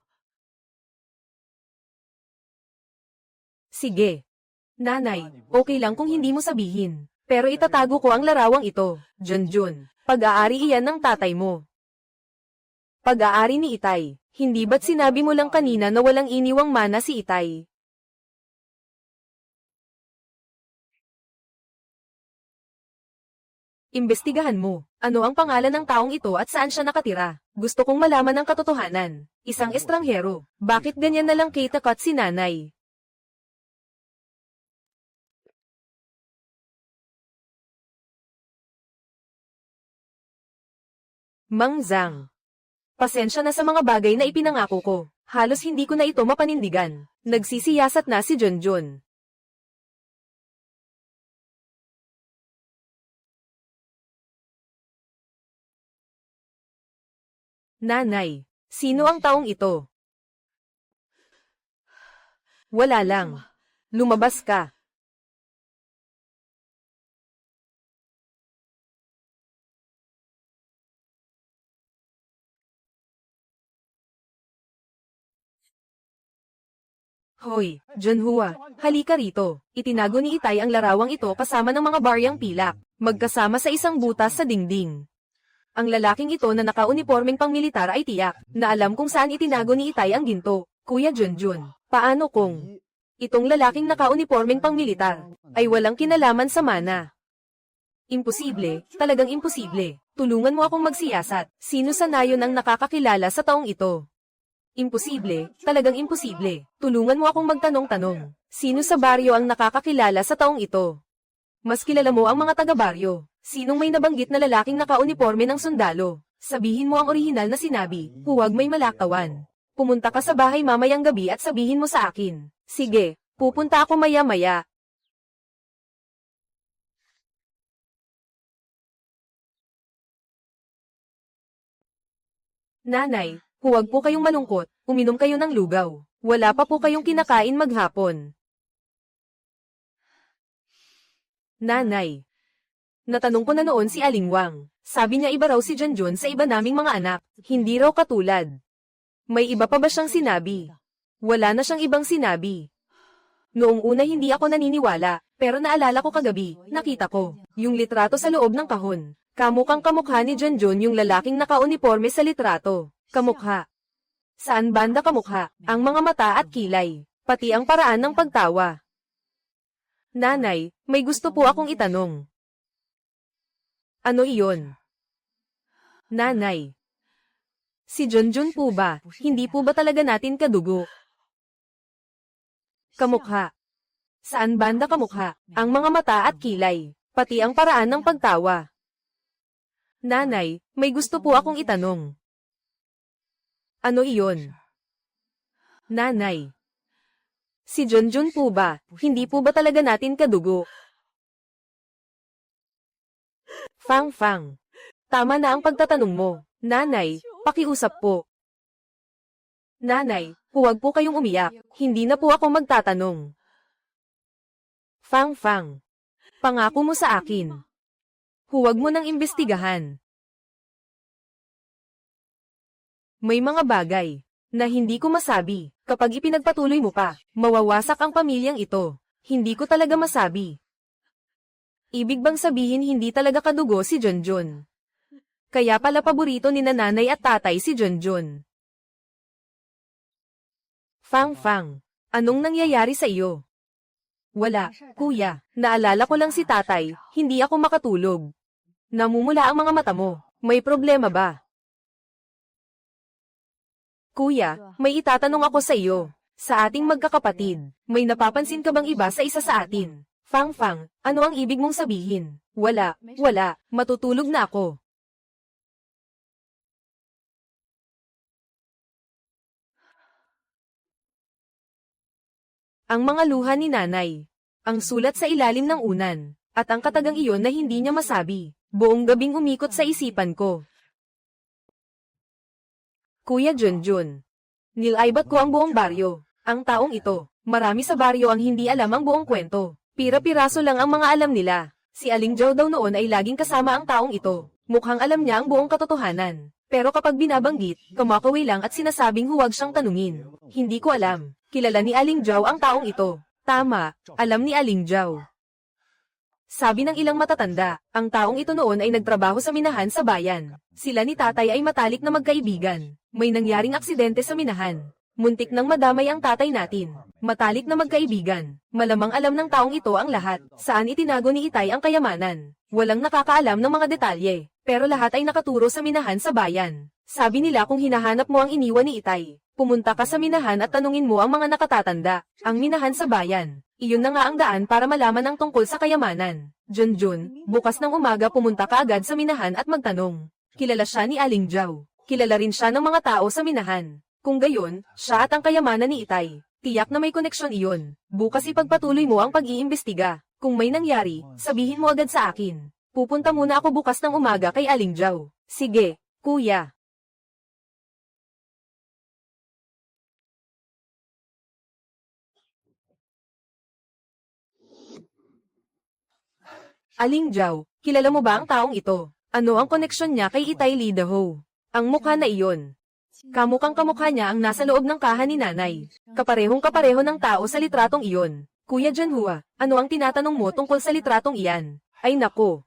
Sige. Nanay, okay lang kung hindi mo sabihin. Pero itatago ko ang larawang ito. Junjun, pag-aari iyan ng tatay mo. Pag-aari ni Itay. Hindi ba't sinabi mo lang kanina na walang iniwang mana si Itay? Imbestigahan mo. Ano ang pangalan ng taong ito at saan siya nakatira? Gusto kong malaman ang katotohanan. Isang estranghero. Bakit ganyan na lang kitakot si nanay? Mang Zhang. Pasensya na sa mga bagay na ipinangako ko. Halos hindi ko na ito mapanindigan. Nagsisiyasat na si Junjun. Nanay, sino ang taong ito? Wala lang. Lumabas ka. Hoy, Junhua, halika rito. Itinago ni Itay ang larawang ito kasama ng mga baryang pilak, magkasama sa isang butas sa dingding. Ang lalaking ito na naka-uniformeng pangmilitar ay tiyak, na alam kung saan itinago ni Itay ang ginto. Kuya Junjun, paano kung itong lalaking naka-uniformeng pangmilitar ay walang kinalaman sa mana? Imposible, talagang imposible. Tulungan mo akong magsiyasat. Sino sa nayon ang nakakakilala sa taong ito? Imposible, talagang imposible. Tulungan mo akong magtanong-tanong. Sino sa baryo ang nakakakilala sa taong ito? Mas kilala mo ang mga taga-baryo. Sinong may nabanggit na lalaking naka-uniforme ng sundalo? Sabihin mo ang orihinal na sinabi, huwag may malaktawan. Pumunta ka sa bahay mamayang gabi at sabihin mo sa akin. Sige, pupunta ako maya-maya. Nanay, huwag po kayong malungkot, uminom kayo ng lugaw. Wala pa po kayong kinakain maghapon. Nanay. Natanong ko na noon si Aling Wang. Sabi niya iba raw si Junjun sa iba naming mga anak. Hindi raw katulad. May iba pa ba siyang sinabi? Wala na siyang ibang sinabi. Noong una hindi ako naniniwala, pero naalala ko kagabi, nakita ko, yung litrato sa loob ng kahon. Kamukhang kamukha ni Junjun yung lalaking naka-uniforme sa litrato. Kamukha. Saan banda kamukha? Ang mga mata at kilay, pati ang paraan ng pagtawa. Nanay, may gusto po akong itanong. Ano iyon? Nanay. Si Junjun po ba? Hindi po ba talaga natin kadugo? Kamukha. Saan banda kamukha? Ang mga mata at kilay, pati ang paraan ng pagtawa. Nanay, may gusto po akong itanong. Ano iyon? Nanay. Si Junjun po ba, hindi po ba talaga natin kadugo? Fang Fang. Tama na ang pagtatanong mo. Nanay, pakiusap po. Nanay, huwag po kayong umiyak. Hindi na po ako magtatanong. Fang Fang. Pangako mo sa akin. Huwag mo nang imbestigahan. May mga bagay na hindi ko masabi. Kapag ipinagpatuloy mo pa, mawawasak ang pamilyang ito. Hindi ko talaga masabi. Ibig bang sabihin hindi talaga kadugo si Junjun? Kaya pala paborito ni nanay at tatay si Junjun. Fang Fang, anong nangyayari sa iyo? Wala, kuya. Naalala ko lang si tatay, hindi ako makatulog. Namumula ang mga mata mo. May problema ba? Kuya, may itatanong ako sa iyo. Sa ating magkakapatid, may napapansin ka bang iba sa isa sa atin? Fang Fang, ano ang ibig mong sabihin? Wala, matutulog na ako. Ang mga luha ni nanay. Ang sulat sa ilalim ng unan. At ang katagang iyon na hindi niya masabi. Buong gabing umikot sa isipan ko. Kuya Junjun. Nilaibat ko ang buong baryo. Ang taong ito. Marami sa baryo ang hindi alam ang buong kwento. Pira-piraso lang ang mga alam nila. Si Aling Zhao daw noon ay laging kasama ang taong ito. Mukhang alam niya ang buong katotohanan. Pero kapag binabanggit, kumakaway lang at sinasabing huwag siyang tanungin. Hindi ko alam. Kilala ni Aling Zhao ang taong ito. Tama, alam ni Aling Zhao. Sabi ng ilang matatanda, ang taong ito noon ay nagtrabaho sa minahan sa bayan. Sila ni tatay ay matalik na magkaibigan. May nangyaring aksidente sa minahan. Muntik nang madamay ang tatay natin. Matalik na magkaibigan. Malamang alam ng taong ito ang lahat. Saan itinago ni Itay ang kayamanan? Walang nakakaalam ng mga detalye. Pero lahat ay nakaturo sa minahan sa bayan. Sabi nila kung hinahanap mo ang iniwan ni Itay, pumunta ka sa minahan at tanungin mo ang mga nakatatanda. Ang minahan sa bayan. Iyon na nga ang daan para malaman ang tungkol sa kayamanan. Junjun, bukas ng umaga pumunta ka agad sa minahan at magtanong. Kilala siya ni Aling Zhao. Kilala rin siya ng mga tao sa minahan. Kung gayon, siya at ang kayamanan ni Itay. Tiyak na may koneksyon iyon. Bukas ipagpatuloy mo ang pag-iimbestiga. Kung may nangyari, sabihin mo agad sa akin. Pupunta muna ako bukas ng umaga kay Aling Zhao. Sige, kuya. Aling Zhao, kilala mo ba ang taong ito? Ano ang koneksyon niya kay Itay Lidaho? Ang mukha na iyon. Kamukhang kamukha niya ang nasa loob ng kaha ni nanay. Kaparehong kapareho ng tao sa litratong iyon. Kuya Junhua, ano ang tinatanong mo tungkol sa litratong iyan? Ay nako.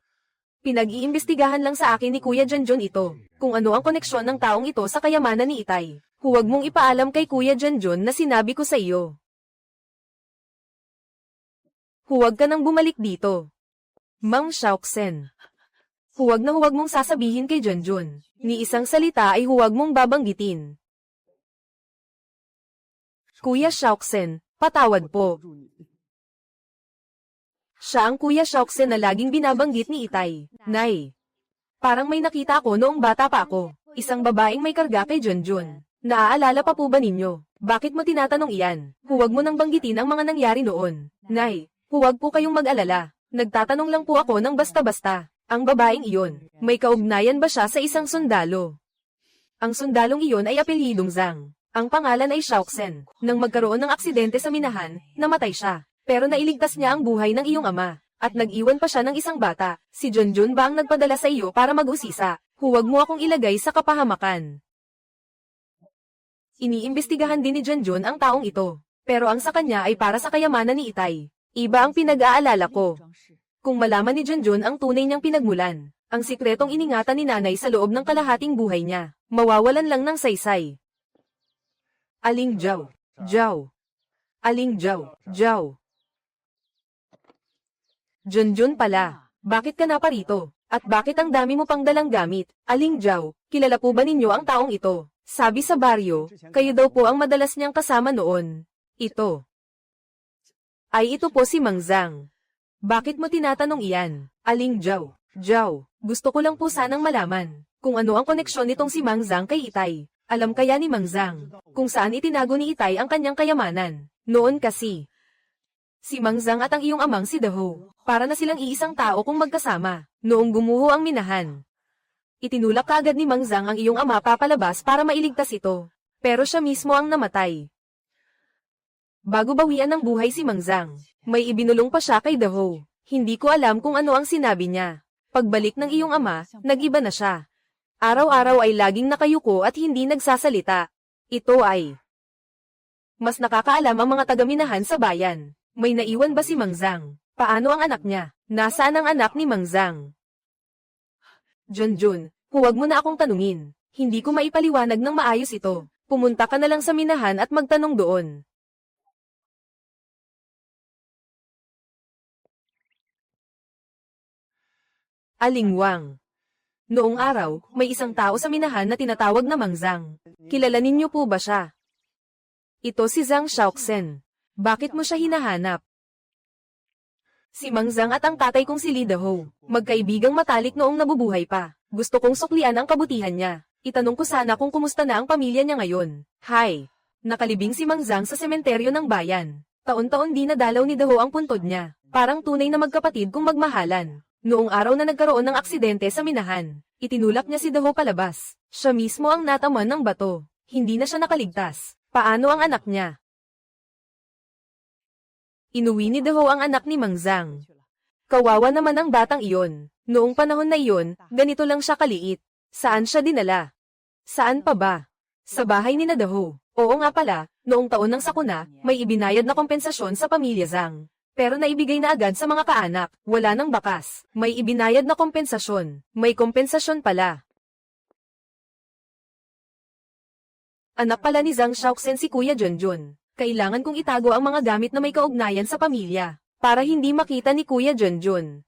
Pinag-iimbestigahan lang sa akin ni Kuya Junjun ito, kung ano ang koneksyon ng taong ito sa kayamanan ni Itay. Huwag mong ipaalam kay Kuya Junjun na sinabi ko sa iyo. Huwag ka nang bumalik dito. Mang Xiaoxen. Huwag na huwag mong sasabihin kay Junjun. Ni isang salita ay huwag mong babanggitin. Kuya Xiaoxen, patawad po. Siya ang Kuya Xiaoxen na laging binabanggit ni Itay. Nay. Parang may nakita ako noong bata pa ako. Isang babaeng may karga kay Junjun. Naaalala pa po ba ninyo? Bakit mo tinatanong iyan? Huwag mo nang banggitin ang mga nangyari noon. Nay, huwag po kayong mag-alala. Nagtatanong lang po ako ng basta-basta. Ang babaeng iyon, may kaugnayan ba siya sa isang sundalo? Ang sundalong iyon ay apelyidong Zhang. Ang pangalan ay Xiaoxen. Nang magkaroon ng aksidente sa minahan, namatay siya. Pero nailigtas niya ang buhay ng iyong ama. At nag-iwan pa siya ng isang bata. Si Junjun ba ang nagpadala sa iyo para mag-usisa? Huwag mo akong ilagay sa kapahamakan. Iniimbestigahan din ni Junjun ang taong ito. Pero ang sa kanya ay para sa kayamanan ni Itay. Iba ang pinag-aalala ko. Kung malaman ni Junjun ang tunay niyang pinagmulan, ang sikretong iningatan ni nanay sa loob ng kalahating buhay niya, mawawalan lang ng saysay. Aling Zhao. Zhao. Aling Zhao. Zhao. Junjun pala. Bakit ka na parito? At bakit ang dami mo pang dalang gamit? Aling Zhao, kilala po ba ninyo ang taong ito? Sabi sa baryo, kayo daw po ang madalas niyang kasama noon. Ito. Ay ito po si Mang Zhang. Bakit mo tinatanong iyan? Aling Zhao? Zhao, gusto ko lang po sanang malaman kung ano ang koneksyon nitong si Mang Zhang kay Itay. Alam kaya ni Mang Zhang kung saan itinago ni Itay ang kanyang kayamanan. Noon kasi, si Mang Zhang at ang iyong amang si Daho, para na silang iisang tao kung magkasama. Noong gumuho ang minahan, itinulak kaagad ni Mang Zhang ang iyong ama papalabas para mailigtas ito. Pero siya mismo ang namatay. Bago bawian ng buhay si Mang Zhang, may ibinulong pa siya kay Daho. Hindi ko alam kung ano ang sinabi niya. Pagbalik ng iyong ama, nag-iba na siya. Araw-araw ay laging nakayuko at hindi nagsasalita. Ito ay mas nakakaalam ang mga taga-minahan sa bayan. May naiwan ba si Mang Zhang? Paano ang anak niya? Nasaan ang anak ni Mang Zhang? Junjun, huwag mo na akong tanungin. Hindi ko maipaliwanag ng maayos ito. Pumunta ka na lang sa minahan at magtanong doon. Aling Wang. Noong araw, may isang tao sa minahan na tinatawag na Mang Zhang. Kilala ninyo po ba siya? Ito si Zhang Shaoxen. Bakit mo siya hinahanap? Si Mang Zhang at ang tatay kong si Li Daho, magkaibigang matalik noong nabubuhay pa. Gusto kong suklian ang kabutihan niya. Itanong ko sana kung kumusta na ang pamilya niya ngayon. Hi! Nakalibing si Mang Zhang sa sementeryo ng bayan. Taon-taon din nadalaw ni Daho ang puntod niya. Parang tunay na magkapatid kung magmahalan. Noong araw na nagkaroon ng aksidente sa minahan, itinulak niya si Daho palabas. Siya mismo ang nataman ng bato. Hindi na siya nakaligtas. Paano ang anak niya? Inuwi ni Daho ang anak ni Mang Zhang. Kawawa naman ang batang iyon. Noong panahon na iyon, ganito lang siya kaliit. Saan siya dinala? Saan pa ba? Sa bahay ni Daho. Oo nga pala, noong taon ng sakuna, may ibinayad na kompensasyon sa pamilya Zhang. Pero naibigay na agad sa mga kaanak, wala nang bakas. May ibinayad na kompensasyon. May kompensasyon pala. Anak pala ni Zhang Shaoxen si Kuya Junjun. Kailangan kong itago ang mga gamit na may kaugnayan sa pamilya, para hindi makita ni Kuya Junjun.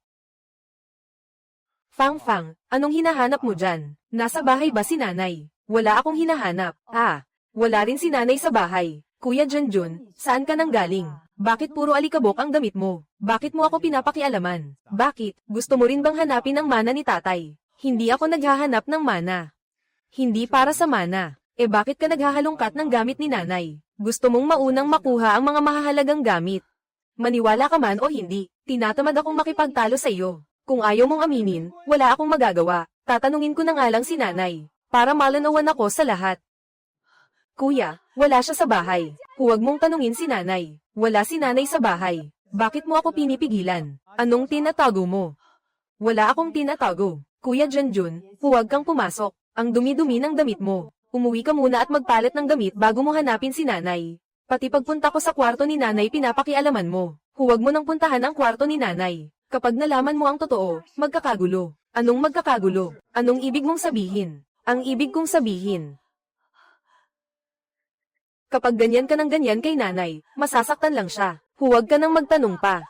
Fang Fang, anong hinahanap mo dyan? Nasa bahay ba si nanay? Wala akong hinahanap. Wala rin si nanay sa bahay. Kuya Junjun, saan ka nang galing? Bakit puro alikabok ang damit mo? Bakit mo ako pinapakialaman? Bakit? Gusto mo rin bang hanapin ang mana ni tatay? Hindi ako naghahanap ng mana. Hindi para sa mana. Bakit ka naghahalongkat ng gamit ni nanay? Gusto mong maunang makuha ang mga mahahalagang gamit. Maniwala ka man o hindi, tinatamad akong makipagtalo sa iyo. Kung ayaw mong aminin, wala akong magagawa. Tatanungin ko na nga lang si nanay, para malanawan ako sa lahat. Kuya, wala siya sa bahay. Huwag mong tanungin si nanay. Wala si nanay sa bahay. Bakit mo ako pinipigilan? Anong tinatago mo? Wala akong tinatago. Kuya Junjun, huwag kang pumasok. Ang dumi-dumi ng damit mo. Umuwi ka muna at magpalit ng damit bago mo hanapin si nanay. Pati pagpunta ko sa kwarto ni nanay pinapakialaman mo. Huwag mo nang puntahan ang kwarto ni nanay. Kapag nalaman mo ang totoo, magkakagulo. Anong magkakagulo? Anong ibig mong sabihin? Ang ibig kong sabihin, kapag ganyan ka ng ganyan kay nanay, masasaktan lang siya. Huwag ka nang magtanong pa.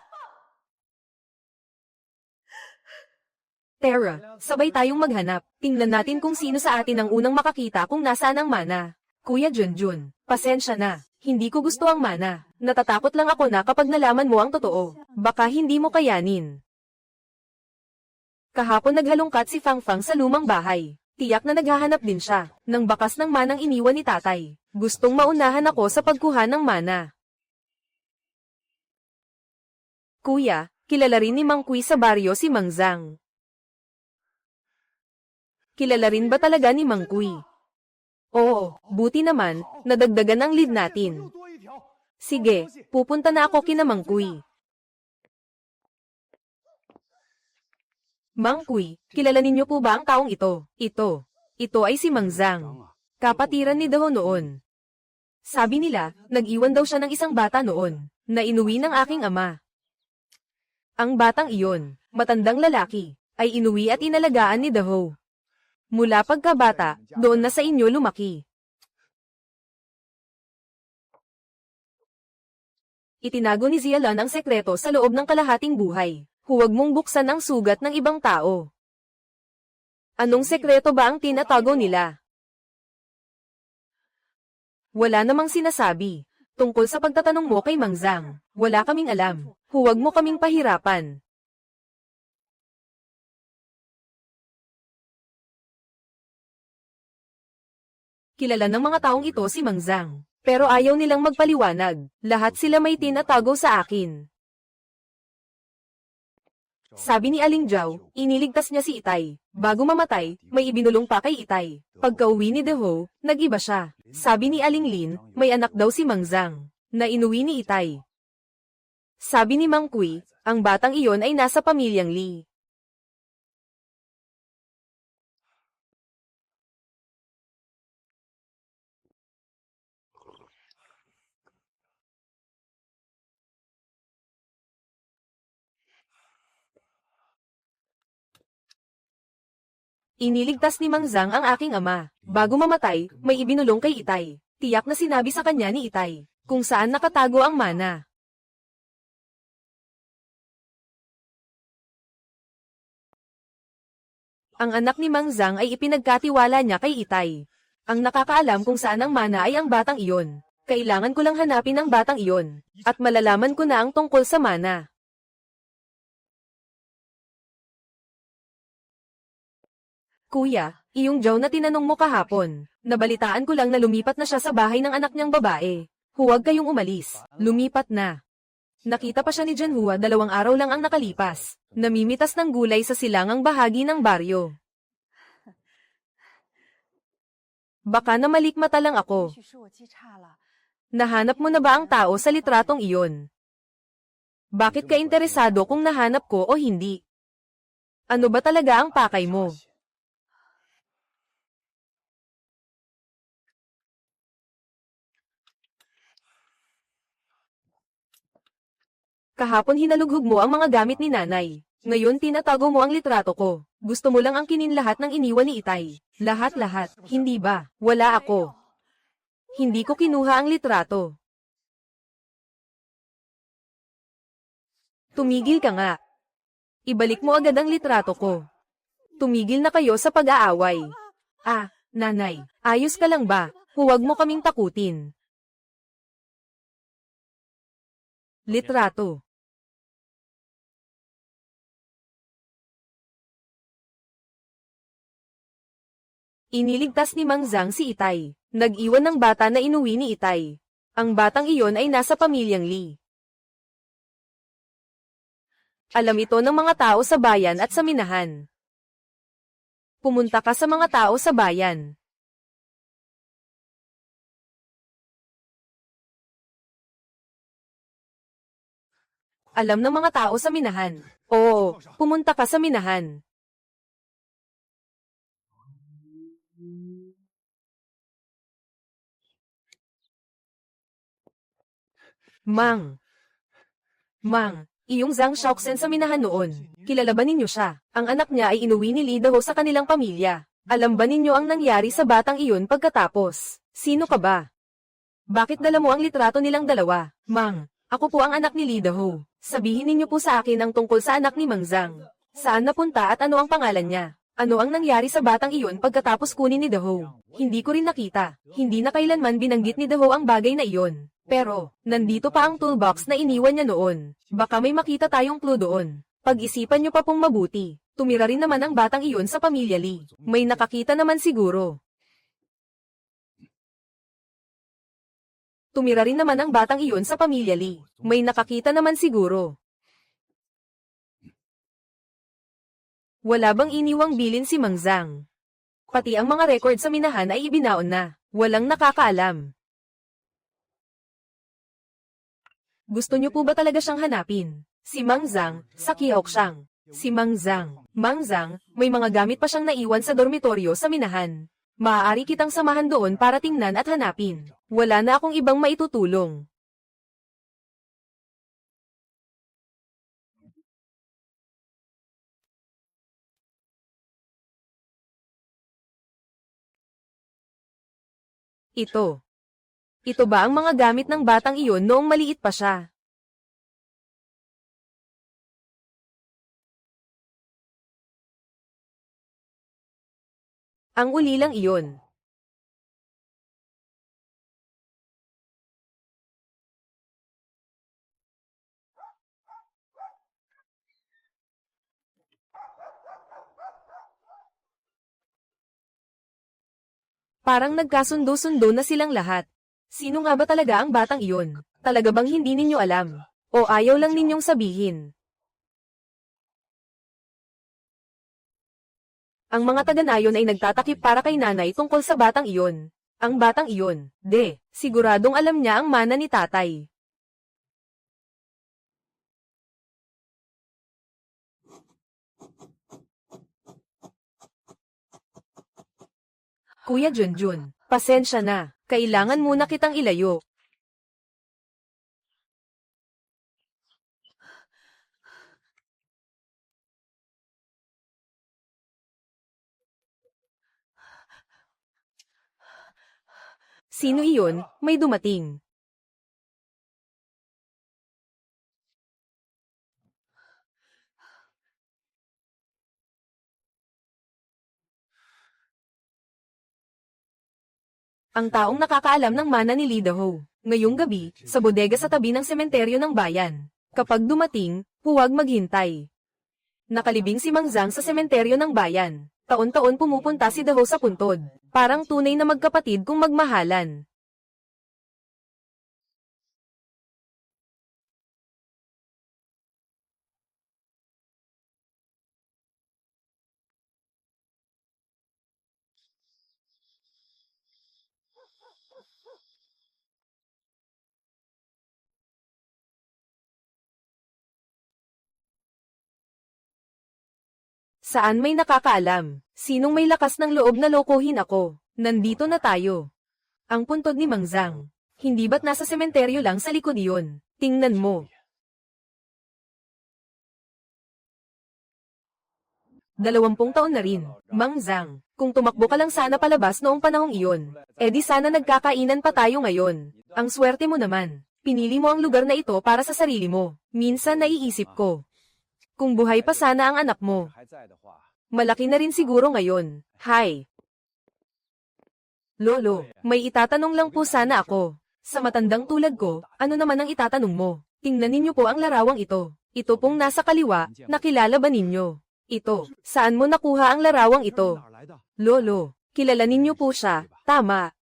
Tara, sabay tayong maghanap. Tingnan natin kung sino sa atin ang unang makakita kung nasaan ang mana. Kuya Junjun, pasensya na. Hindi ko gusto ang mana. Natatakot lang ako na kapag nalaman mo ang totoo, baka hindi mo kayanin. Kahapon naghalongkat si Fang Fang sa lumang bahay. Tiyak na naghahanap din siya ng bakas ng manang iniwan ni tatay. Gustong maunahan ako sa pagkuha ng mana. Kuya, kilala rin ni Mang Kui sa baryo si Mang Zhang. Kilala rin ba talaga ni Mang Kui? Oo, buti naman, nadagdagan ang lead natin. Sige, pupunta na ako kina Mang Kui. Mang Kui, kilala ninyo po ba ang taong ito? Ito ay si Mang Zhang. Kapatiran ni Daho noon. Sabi nila, nag-iwan daw siya ng isang bata noon, na inuwi ng aking ama. Ang batang iyon, matandang lalaki, ay inuwi at inalagaan ni Daho. Mula pagkabata, doon na sa inyo lumaki. Itinago ni Zialan ang sekreto sa loob ng kalahating buhay. Huwag mong buksan ang sugat ng ibang tao. Anong sekreto ba ang tinatago nila? Wala namang sinasabi. Tungkol sa pagtatanong mo kay Mang Zhang, wala kaming alam. Huwag mo kaming pahirapan. Kilala ng mga taong ito si Mang Zhang, pero ayaw nilang magpaliwanag. Lahat sila may tinatago sa akin. Sabi ni Aling Zhao, iniligtas niya si Itay. Bago mamatay, may ibinulong pa kay Itay. Pagka-uwi ni Deho, nag-iba siya. Sabi ni Aling Lin, may anak daw si Mang Zhang, na inuwi ni Itay. Sabi ni Mang Kui, ang batang iyon ay nasa pamilyang Li. Iniligtas ni Mang Zhang ang aking ama. Bago mamatay, may ibinulong kay Itay. Tiyak na sinabi sa kanya ni Itay, kung saan nakatago ang mana. Ang anak ni Mang Zhang ay ipinagkatiwala niya kay Itay. Ang nakakaalam kung saan ang mana ay ang batang iyon. Kailangan ko lang hanapin ang batang iyon, at malalaman ko na ang tungkol sa mana. Kuya, iyong Zhao na tinanong mo kahapon, nabalitaan ko lang na lumipat na siya sa bahay ng anak niyang babae. Huwag kayong umalis, lumipat na. Nakita pa siya ni Jianhua 2 araw lang ang nakalipas, namimitas ng gulay sa silangang bahagi ng baryo. Baka na malikmata lang ako. Nahanap mo na ba ang tao sa litratong iyon? Bakit ka interesado kung nahanap ko o hindi? Ano ba talaga ang pakay mo? Kahapon hinalughog mo ang mga gamit ni nanay. Ngayon tinatago mo ang litrato ko. Gusto mo lang ang lahat ng iniwan ni Itay. Lahat-lahat, hindi ba? Wala ako. Hindi ko kinuha ang litrato. Tumigil ka nga. Ibalik mo agad ang litrato ko. Tumigil na kayo sa pag-aaway. Ah, nanay, ayos ka lang ba? Huwag mo kaming takutin. Litrato. Iniligtas ni Mang Zhang si Itay. Nag-iwan ng bata na inuwi ni Itay. Ang batang iyon ay nasa pamilyang Li. Alam ito ng mga tao sa bayan at sa minahan. Pumunta ka sa mga tao sa bayan. Alam ng mga tao sa minahan. Oo, pumunta ka sa minahan. Mang, iyong Zhang Shaoxen sa minahan noon. Kilala ba ninyo siya? Ang anak niya ay inuwi ni Li Daho sa kanilang pamilya. Alam ba ninyo ang nangyari sa batang iyon pagkatapos? Sino ka ba? Bakit dala mo ang litrato nilang dalawa? Mang, ako po ang anak ni Li Daho. Sabihin ninyo po sa akin ang tungkol sa anak ni Mang Zhang. Saan napunta at ano ang pangalan niya? Ano ang nangyari sa batang iyon pagkatapos kunin ni Daho? Hindi ko rin nakita. Hindi na kailanman binanggit ni Daho ang bagay na iyon. Pero, nandito pa ang toolbox na iniwan niya noon. Baka may makita tayong clue doon. Pag-isipan niyo pa pong mabuti. Tumira rin naman ang batang iyon sa pamilya Li. May nakakita naman siguro. Tumira rin naman ang batang iyon sa pamilya Li. May nakakita naman siguro. Wala bang iniwang bilin si Mang Zhang? Pati ang mga record sa minahan ay ibinaon na. Walang nakakaalam. Gusto niyo po ba talaga siyang hanapin? Si Mang Zhang, sa Qiaoxiang. Si Mang Zhang. Mang Zhang, may mga gamit pa siyang naiwan sa dormitoryo sa minahan. Maaari kitang samahan doon para tingnan at hanapin. Wala na akong ibang maitutulong. Ito. Ito ba ang mga gamit ng batang iyon noong maliit pa siya? Ang ulilang iyon. Parang nagkasundo-sundo na silang lahat. Sino nga ba talaga ang batang iyon? Talaga bang hindi ninyo alam? O ayaw lang ninyong sabihin? Ang mga taga-nayon ay nagtatakip para kay nanay tungkol sa batang iyon. Ang batang iyon, siguradong alam niya ang mana ni tatay. Kuya Junjun, pasensya na. Kailangan muna kitang ilayo. Sino iyon? May dumating. Ang taong nakakaalam ng mana ni Lee Daho. Ngayong gabi, sa bodega sa tabi ng sementeryo ng bayan. Kapag dumating, huwag maghintay. Nakalibing si Mang Zhang sa sementeryo ng bayan. Taon-taon pumupunta si Daho sa puntod. Parang tunay na magkapatid kung magmahalan. Saan may nakakaalam? Sinong may lakas ng loob na lokohin ako? Nandito na tayo. Ang puntod ni Mang Zhang. Hindi ba't nasa sementeryo lang sa likod iyon? Tingnan mo. 20 taon na rin, Mang Zhang. Kung tumakbo ka lang sana palabas noong panahong iyon, edi sana nagkakainan pa tayo ngayon. Ang swerte mo naman. Pinili mo ang lugar na ito para sa sarili mo. Minsan naiisip ko. Kung buhay pa sana ang anak mo. Malaki na rin siguro ngayon. Hi. Lolo, may itatanong lang po sana ako. Sa matandang tulad ko, ano naman ang itatanong mo? Tingnan ninyo po ang larawang ito. Ito pong nasa kaliwa, nakilala ba ninyo? Ito, saan mo nakuha ang larawang ito? Lolo, kilala ninyo po siya, tama.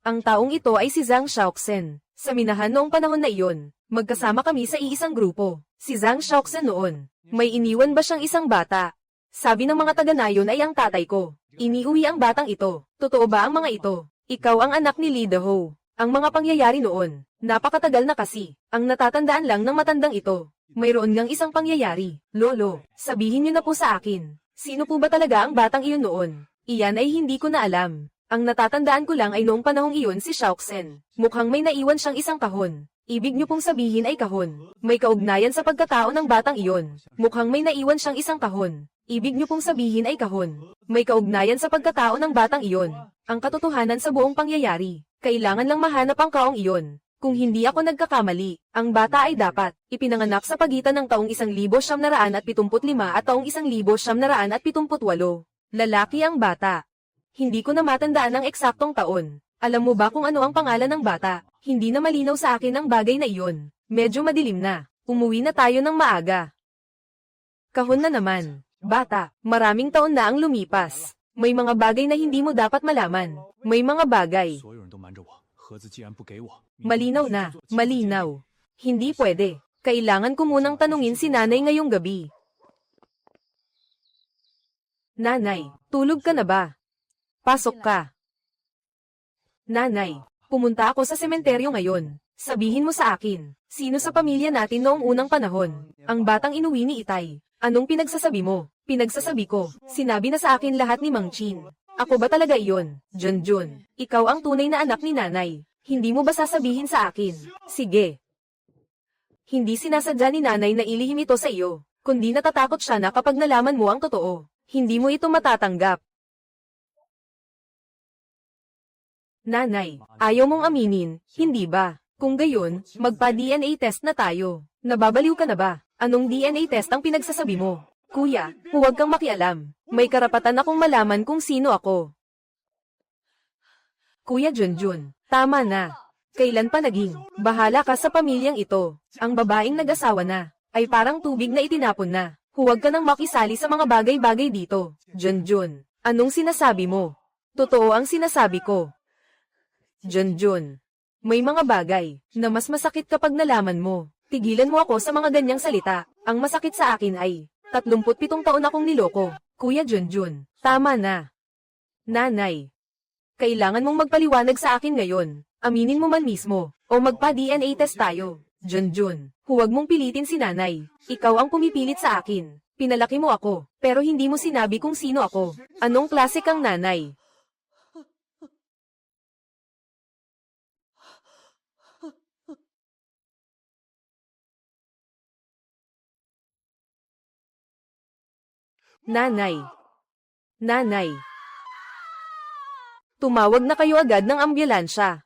Ang taong ito ay si Zhang Xiaoxen. Sa minahan noong panahon na iyon, magkasama kami sa iisang grupo. Si Zhang Xiaoxen noon. May iniwan ba siyang isang bata? Sabi ng mga taga-nayon ay ang tatay ko. Iniuwi ang batang ito. Totoo ba ang mga ito? Ikaw ang anak ni Lee Daho. Ang mga pangyayari noon, napakatagal na kasi. Ang natatandaan lang ng matandang ito. Mayroon ngang isang pangyayari. Lolo, sabihin niyo na po sa akin. Sino po ba talaga ang batang iyon noon? Iyan ay hindi ko na alam. Ang natatandaan ko lang ay noong panahong iyon si Xiaoxen. Mukhang may naiwan siyang isang kahon. Ibig niyo pong sabihin ay kahon. May kaugnayan sa pagkatao ng batang iyon. Mukhang may naiwan siyang isang kahon. Ibig niyo pong sabihin ay kahon. May kaugnayan sa pagkatao ng batang iyon. Ang katotohanan sa buong pangyayari. Kailangan lang mahanap ang kaong iyon. Kung hindi ako nagkakamali, ang bata ay dapat ipinanganak sa pagitan ng taong 1975 at taong 1978. Lalaki ang bata. Hindi ko na matandaan ang eksaktong taon. Alam mo ba kung ano ang pangalan ng bata? Hindi na malinaw sa akin ang bagay na iyon. Medyo madilim na. Umuwi na tayo ng maaga. Kahon na naman. Bata, maraming taon na ang lumipas. May mga bagay na hindi mo dapat malaman. May mga bagay. Malinaw na, malinaw. Hindi pwede. Kailangan ko munang tanungin si nanay ngayong gabi. Nanay, tulog ka na ba? Pasok ka. Nanay, pumunta ako sa sementeryo ngayon. Sabihin mo sa akin, sino sa pamilya natin noong unang panahon? Ang batang inuwi ni Itay. Anong pinagsasabi mo? Pinagsasabi ko, sinabi na sa akin lahat ni Mang Chin. Ako ba talaga iyon? Junjun, ikaw ang tunay na anak ni nanay. Hindi mo ba sasabihin sa akin? Sige. Hindi sinasadya ni nanay na ilihim ito sa iyo, kundi natatakot siya na kapag nalaman mo ang totoo, hindi mo ito matatanggap. Nanay, ayaw mong aminin, hindi ba? Kung gayon, magpa-DNA test na tayo. Nababaliw ka na ba? Anong DNA test ang pinagsasabi mo? Kuya, huwag kang makialam. May karapatan akong malaman kung sino ako. Kuya Junjun, tama na. Kailan pa naging, bahala ka sa pamilyang ito. Ang babaeng nag-asawa na, ay parang tubig na itinapon na. Huwag ka nang makisali sa mga bagay-bagay dito. Junjun, Anong sinasabi mo? Totoo ang sinasabi ko. Junjun. May mga bagay na mas masakit kapag nalaman mo. Tigilan mo ako sa mga ganyang salita. Ang masakit sa akin ay 37 taon akong niloko. Kuya Junjun, tama na. Nanay. Kailangan mong magpaliwanag sa akin ngayon. Aminin mo man mismo. O magpa-DNA test tayo. Junjun, huwag mong pilitin si nanay. Ikaw ang pumipilit sa akin. Pinalaki mo ako, pero hindi mo sinabi kung sino ako. Anong klase kang nanay? Nanay. Nanay. Tumawag na kayo agad ng ambulansya.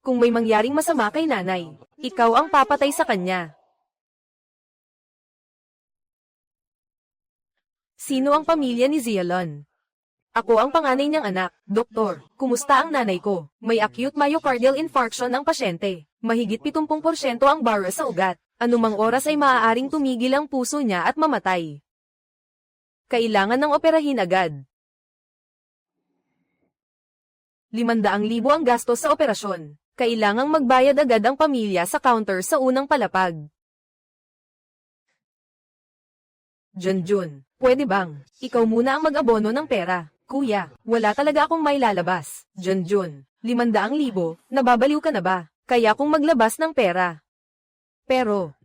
Kung may mangyaring masama kay nanay, ikaw ang papatay sa kanya. Sino ang pamilya ni Zialon? Ako ang panganay niyang anak. Doktor, kumusta ang nanay ko? May acute myocardial infarction ang pasyente. Mahigit 70% ang bara sa ugat. Anumang oras ay maaaring tumigil ang puso niya at mamatay. Kailangan ng operahin agad. 500,000 ang gastos sa operasyon. Kailangang magbayad agad ang pamilya sa counter sa unang palapag. Junjun, pwede bang ikaw muna ang mag-abono ng pera? Kuya, wala talaga akong may lalabas. Junjun, 500,000, nababaliw ka na ba? Kaya kung maglabas ng pera. Pero,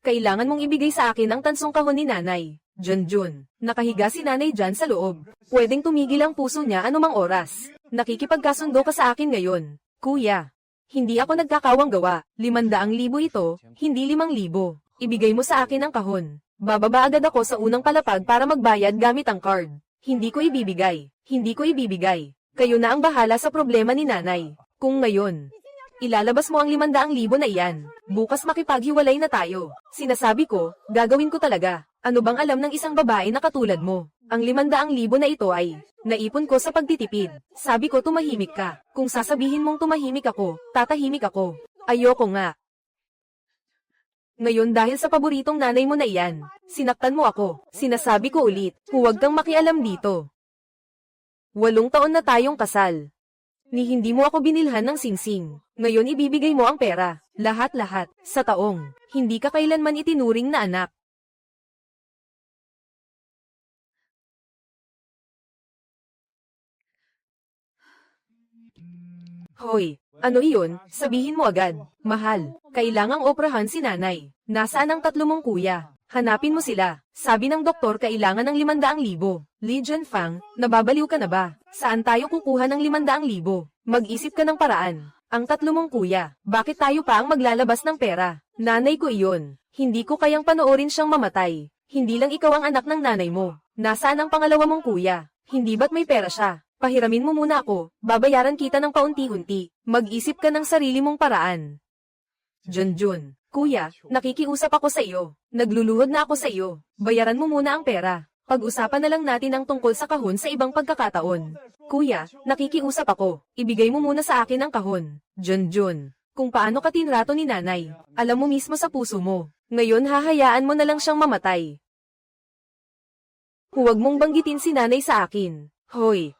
kailangan mong ibigay sa akin ang tansong kahon ni nanay. Junjun, nakahiga si nanay dyan sa loob. Pwedeng tumigil ang puso niya anumang oras. Nakikipagkasundo ka sa akin ngayon. Kuya, hindi ako nagkakawang gawa. 500,000 ito, hindi 5,000. Ibigay mo sa akin ang kahon. Bababa agad ako sa unang palapag para magbayad gamit ang card. Hindi ko ibibigay. Hindi ko ibibigay. Kayo na ang bahala sa problema ni nanay. Kung ngayon, ilalabas mo ang 500,000 na iyan, bukas makipaghiwalay na tayo. Sinasabi ko, gagawin ko talaga. Ano bang alam ng isang babae na katulad mo? Ang 500,000 na ito ay naipon ko sa pagtitipid. Sabi ko tumahimik ka. Kung sasabihin mong tumahimik ako, tatahimik ako. Ayoko nga. Ngayon dahil sa paboritong nanay mo na iyan, sinaktan mo ako. Sinasabi ko ulit, huwag kang makialam dito. 8 taon na tayong kasal. Ni hindi mo ako binilhan ng singsing. Ngayon ibibigay mo ang pera. Lahat-lahat. Sa taong, hindi ka kailanman itinuring na anak. Hoy, ano iyon? Sabihin mo agad. Mahal, kailangang oprahan si nanay. Nasaan ang 3 mong kuya? Hanapin mo sila. Sabi ng doktor kailangan ng 500,000. Li Jianfang, nababaliw ka na ba? Saan tayo kukuha ng 500,000? Mag-isip ka ng paraan. Ang 3 mong kuya, bakit tayo pa ang maglalabas ng pera? Nanay ko iyon. Hindi ko kayang panoorin siyang mamatay. Hindi lang ikaw ang anak ng nanay mo. Nasaan ang pangalawa mong kuya? Hindi ba't may pera siya? Pahiramin mo muna ako, babayaran kita ng paunti-unti. Mag-isip ka ng sarili mong paraan. Junjun, kuya, nakikiusap ako sa iyo. Nagluluhod na ako sa iyo. Bayaran mo muna ang pera. Pag-usapan na lang natin ang tungkol sa kahon sa ibang pagkakataon. Kuya, nakikiusap ako. Ibigay mo muna sa akin ang kahon. Junjun, kung paano ka tinrato ni nanay, alam mo mismo sa puso mo. Ngayon hahayaan mo na lang siyang mamatay. Huwag mong banggitin si nanay sa akin. Hoy!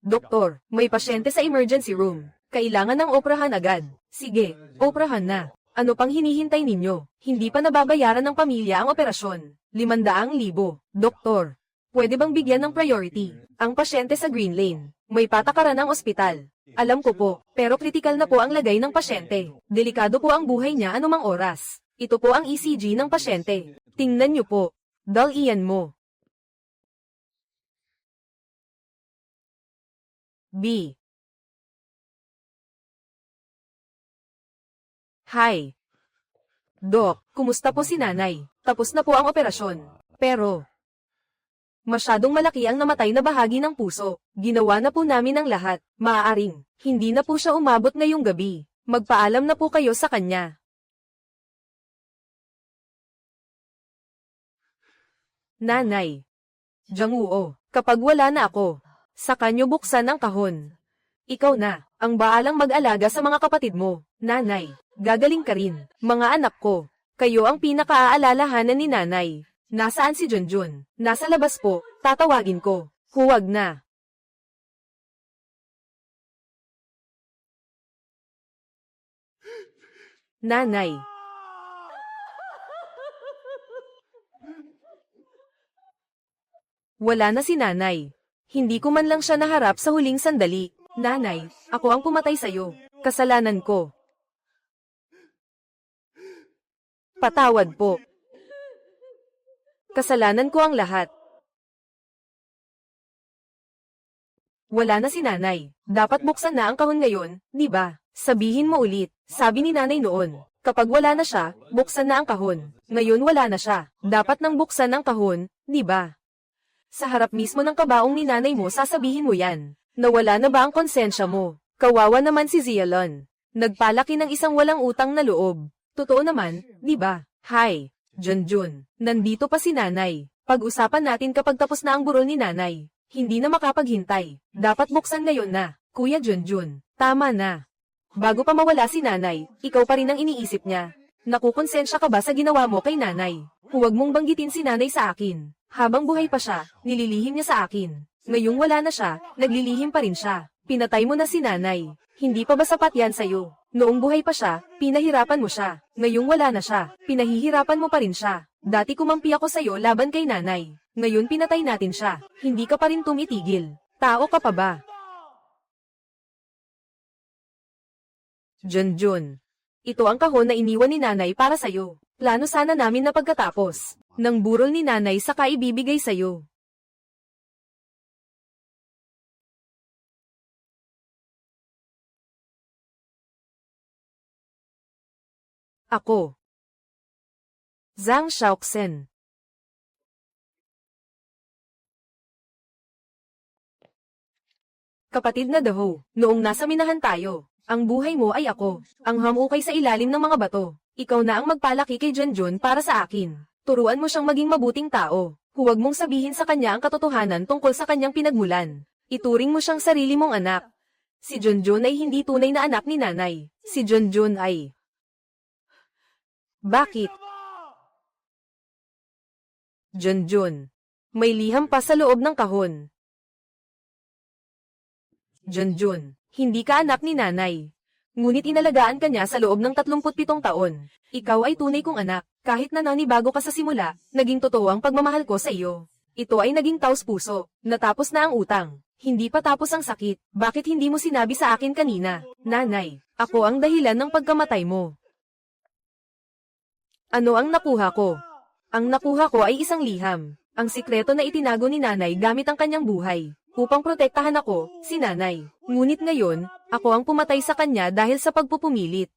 Doktor, may pasyente sa emergency room. Kailangan ng oprahan agad. Sige, oprahan na. Ano pang hinihintay ninyo? Hindi pa nababayaran ng pamilya ang operasyon. 500,000. Doktor, pwede bang bigyan ng priority ang pasyente sa Green Lane? May patakaran ang ospital. Alam ko po, pero kritikal na po ang lagay ng pasyente. Delikado po ang buhay niya anumang oras. Ito po ang ECG ng pasyente. Tingnan niyo po. Dal-iyan mo. B. Hi. Doc, kumusta po si nanay? Tapos na po ang operasyon. Pero, masyadong malaki ang namatay na bahagi ng puso. Ginawa na po namin ang lahat. Maaaring, hindi na po siya umabot ngayong gabi. Magpaalam na po kayo sa kanya. Nanay. Jang-uo, kapag wala na ako, Sa kanyo buksan ang kahon. Ikaw na, ang baalang mag-alaga sa mga kapatid mo. Nanay, gagaling ka rin. Mga anak ko, kayo ang pinaka-aalalahanan ni nanay. Nasaan si Junjun? Nasa labas po, tatawagin ko. Huwag na. Nanay. Wala na si nanay. Hindi ko man lang siya naharap sa huling sandali. Nanay, ako ang pumatay sa'yo. Kasalanan ko. Patawad po. Kasalanan ko ang lahat. Wala na si nanay. Dapat buksan na ang kahon ngayon, di ba? Sabihin mo ulit. Sabi ni nanay noon, kapag wala na siya, buksan na ang kahon. Ngayon wala na siya. Dapat nang buksan ang kahon, di ba? Sa harap mismo ng kabaong ni nanay mo sasabihin mo yan. Nawala na ba ang konsensya mo? Kawawa naman si Zialon. Nagpalaki ng isang walang utang na loob. Totoo naman, di ba? Hi, Junjun. Nandito pa si nanay. Pag-usapan natin kapag tapos na ang burol ni nanay. Hindi na makapaghintay. Dapat buksan ngayon na. Kuya Junjun, tama na. Bago pa mawala si nanay, ikaw pa rin ang iniisip niya. Nakukonsensya ka ba sa ginawa mo kay nanay? Huwag mong banggitin si nanay sa akin. Habang buhay pa siya, nililihim niya sa akin. Ngayong wala na siya, naglilihim pa rin siya. Pinatay mo na si nanay. Hindi pa ba sapat yan sa'yo? Noong buhay pa siya, pinahirapan mo siya. Ngayong wala na siya, pinahihirapan mo pa rin siya. Dati kumampi ako sa'yo laban kay nanay. Ngayon pinatay natin siya. Hindi ka pa rin tumitigil. Tao ka pa ba? Junjun. Ito ang kahon na iniwan ni nanay para sa'yo. Plano sana namin na pagkatapos ng burol ni nanay saka ibibigay sa'yo. Ako. Zhang Shaoxen. Kapatid na Daho, noong nasa minahan tayo, ang buhay mo ay ako, ang hamukay sa ilalim ng mga bato. Ikaw na ang magpalaki kay Junjun para sa akin. Turuan mo siyang maging mabuting tao. Huwag mong sabihin sa kanya ang katotohanan tungkol sa kanyang pinagmulan. Ituring mo siyang sarili mong anak. Si Junjun ay hindi tunay na anak ni nanay. Si Junjun ay... Bakit? Junjun. May liham pa sa loob ng kahon. Junjun, hindi ka anak ni nanay. Ngunit inalagaan ka niya sa loob ng 37 taon. Ikaw ay tunay kong anak. Kahit na nanibago ka sa simula, naging totoo ang pagmamahal ko sa iyo. Ito ay naging taos-puso. Natapos na ang utang. Hindi pa tapos ang sakit. Bakit hindi mo sinabi sa akin kanina? Nanay, ako ang dahilan ng pagkamatay mo. Ano ang nakuha ko? Ang nakuha ko ay isang liham. Ang sikreto na itinago ni nanay gamit ang kanyang buhay. Upang protektahan ako, si nanay. Ngunit ngayon, ako ang pumatay sa kanya dahil sa pagpupumilit.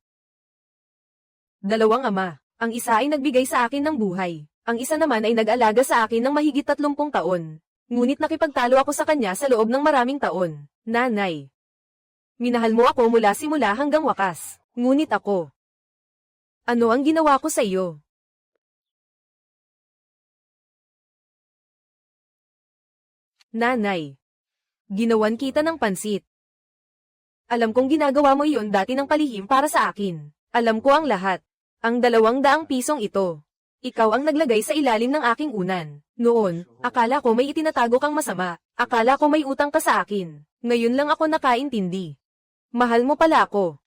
Dalawang ama. Ang isa ay nagbigay sa akin ng buhay. Ang isa naman ay nag-alaga sa akin ng mahigit 30 taon. Ngunit nakipagtalo ako sa kanya sa loob ng maraming taon. Nanay. Minahal mo ako mula simula hanggang wakas. Ngunit ako. Ano ang ginawa ko sa iyo? Nanay. Ginawan kita ng pansit. Alam kong ginagawa mo iyon dati ng palihim para sa akin. Alam ko ang lahat. Ang 200 pisong ito. Ikaw ang naglagay sa ilalim ng aking unan. Noon, akala ko may itinatago kang masama. Akala ko may utang ka sa akin. Ngayon lang ako nakaintindi. Mahal mo pala ako.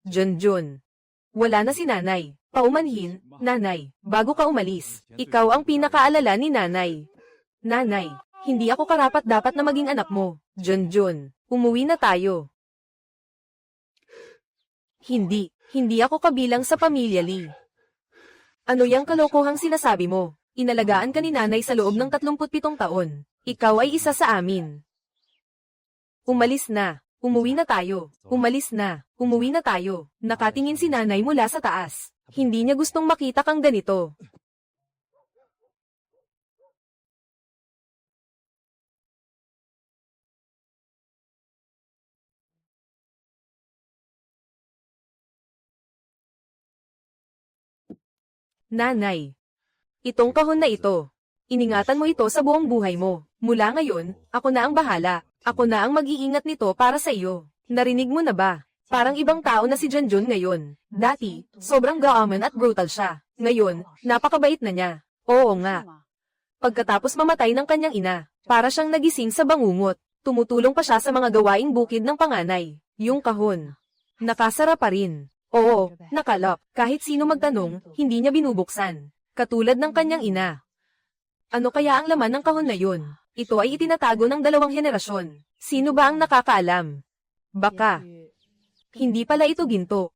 Junjun. Wala na si nanay. Paumanhin, nanay, bago ka umalis. Ikaw ang pinakaalala ni nanay. Nanay, hindi ako karapat-dapat na maging anak mo. Junjun, umuwi na tayo. Hindi ako kabilang sa pamilya Lee. Ano yang kalokohang sinasabi mo? Inalagaan ka ni nanay sa loob ng 37 taon. Ikaw ay isa sa amin. Umalis na. Umuwi na tayo. Umalis na. Umuwi na tayo. Nakatingin si nanay mula sa taas. Hindi niya gustong makita kang ganito. Nanay. Itong kahon na ito. Iningatan mo ito sa buong buhay mo. Mula ngayon, ako na ang bahala. Ako na ang mag-iingat nito para sa iyo. Narinig mo na ba? Parang ibang tao na si Junjun ngayon. Dati, sobrang gaaman at brutal siya. Ngayon, napakabait na niya. Oo nga. Pagkatapos mamatay ng kanyang ina, para siyang nagising sa bangungot. Tumutulong pa siya sa mga gawaing bukid ng panganay. Yung kahon. Nakasara pa rin. Oo, nakalak. Kahit sino magtanong, hindi niya binubuksan. Katulad ng kanyang ina. Ano kaya ang laman ng kahon na yun? Ito ay itinatago ng 2 henerasyon. Sino ba ang nakakaalam? Baka. Hindi pala ito ginto.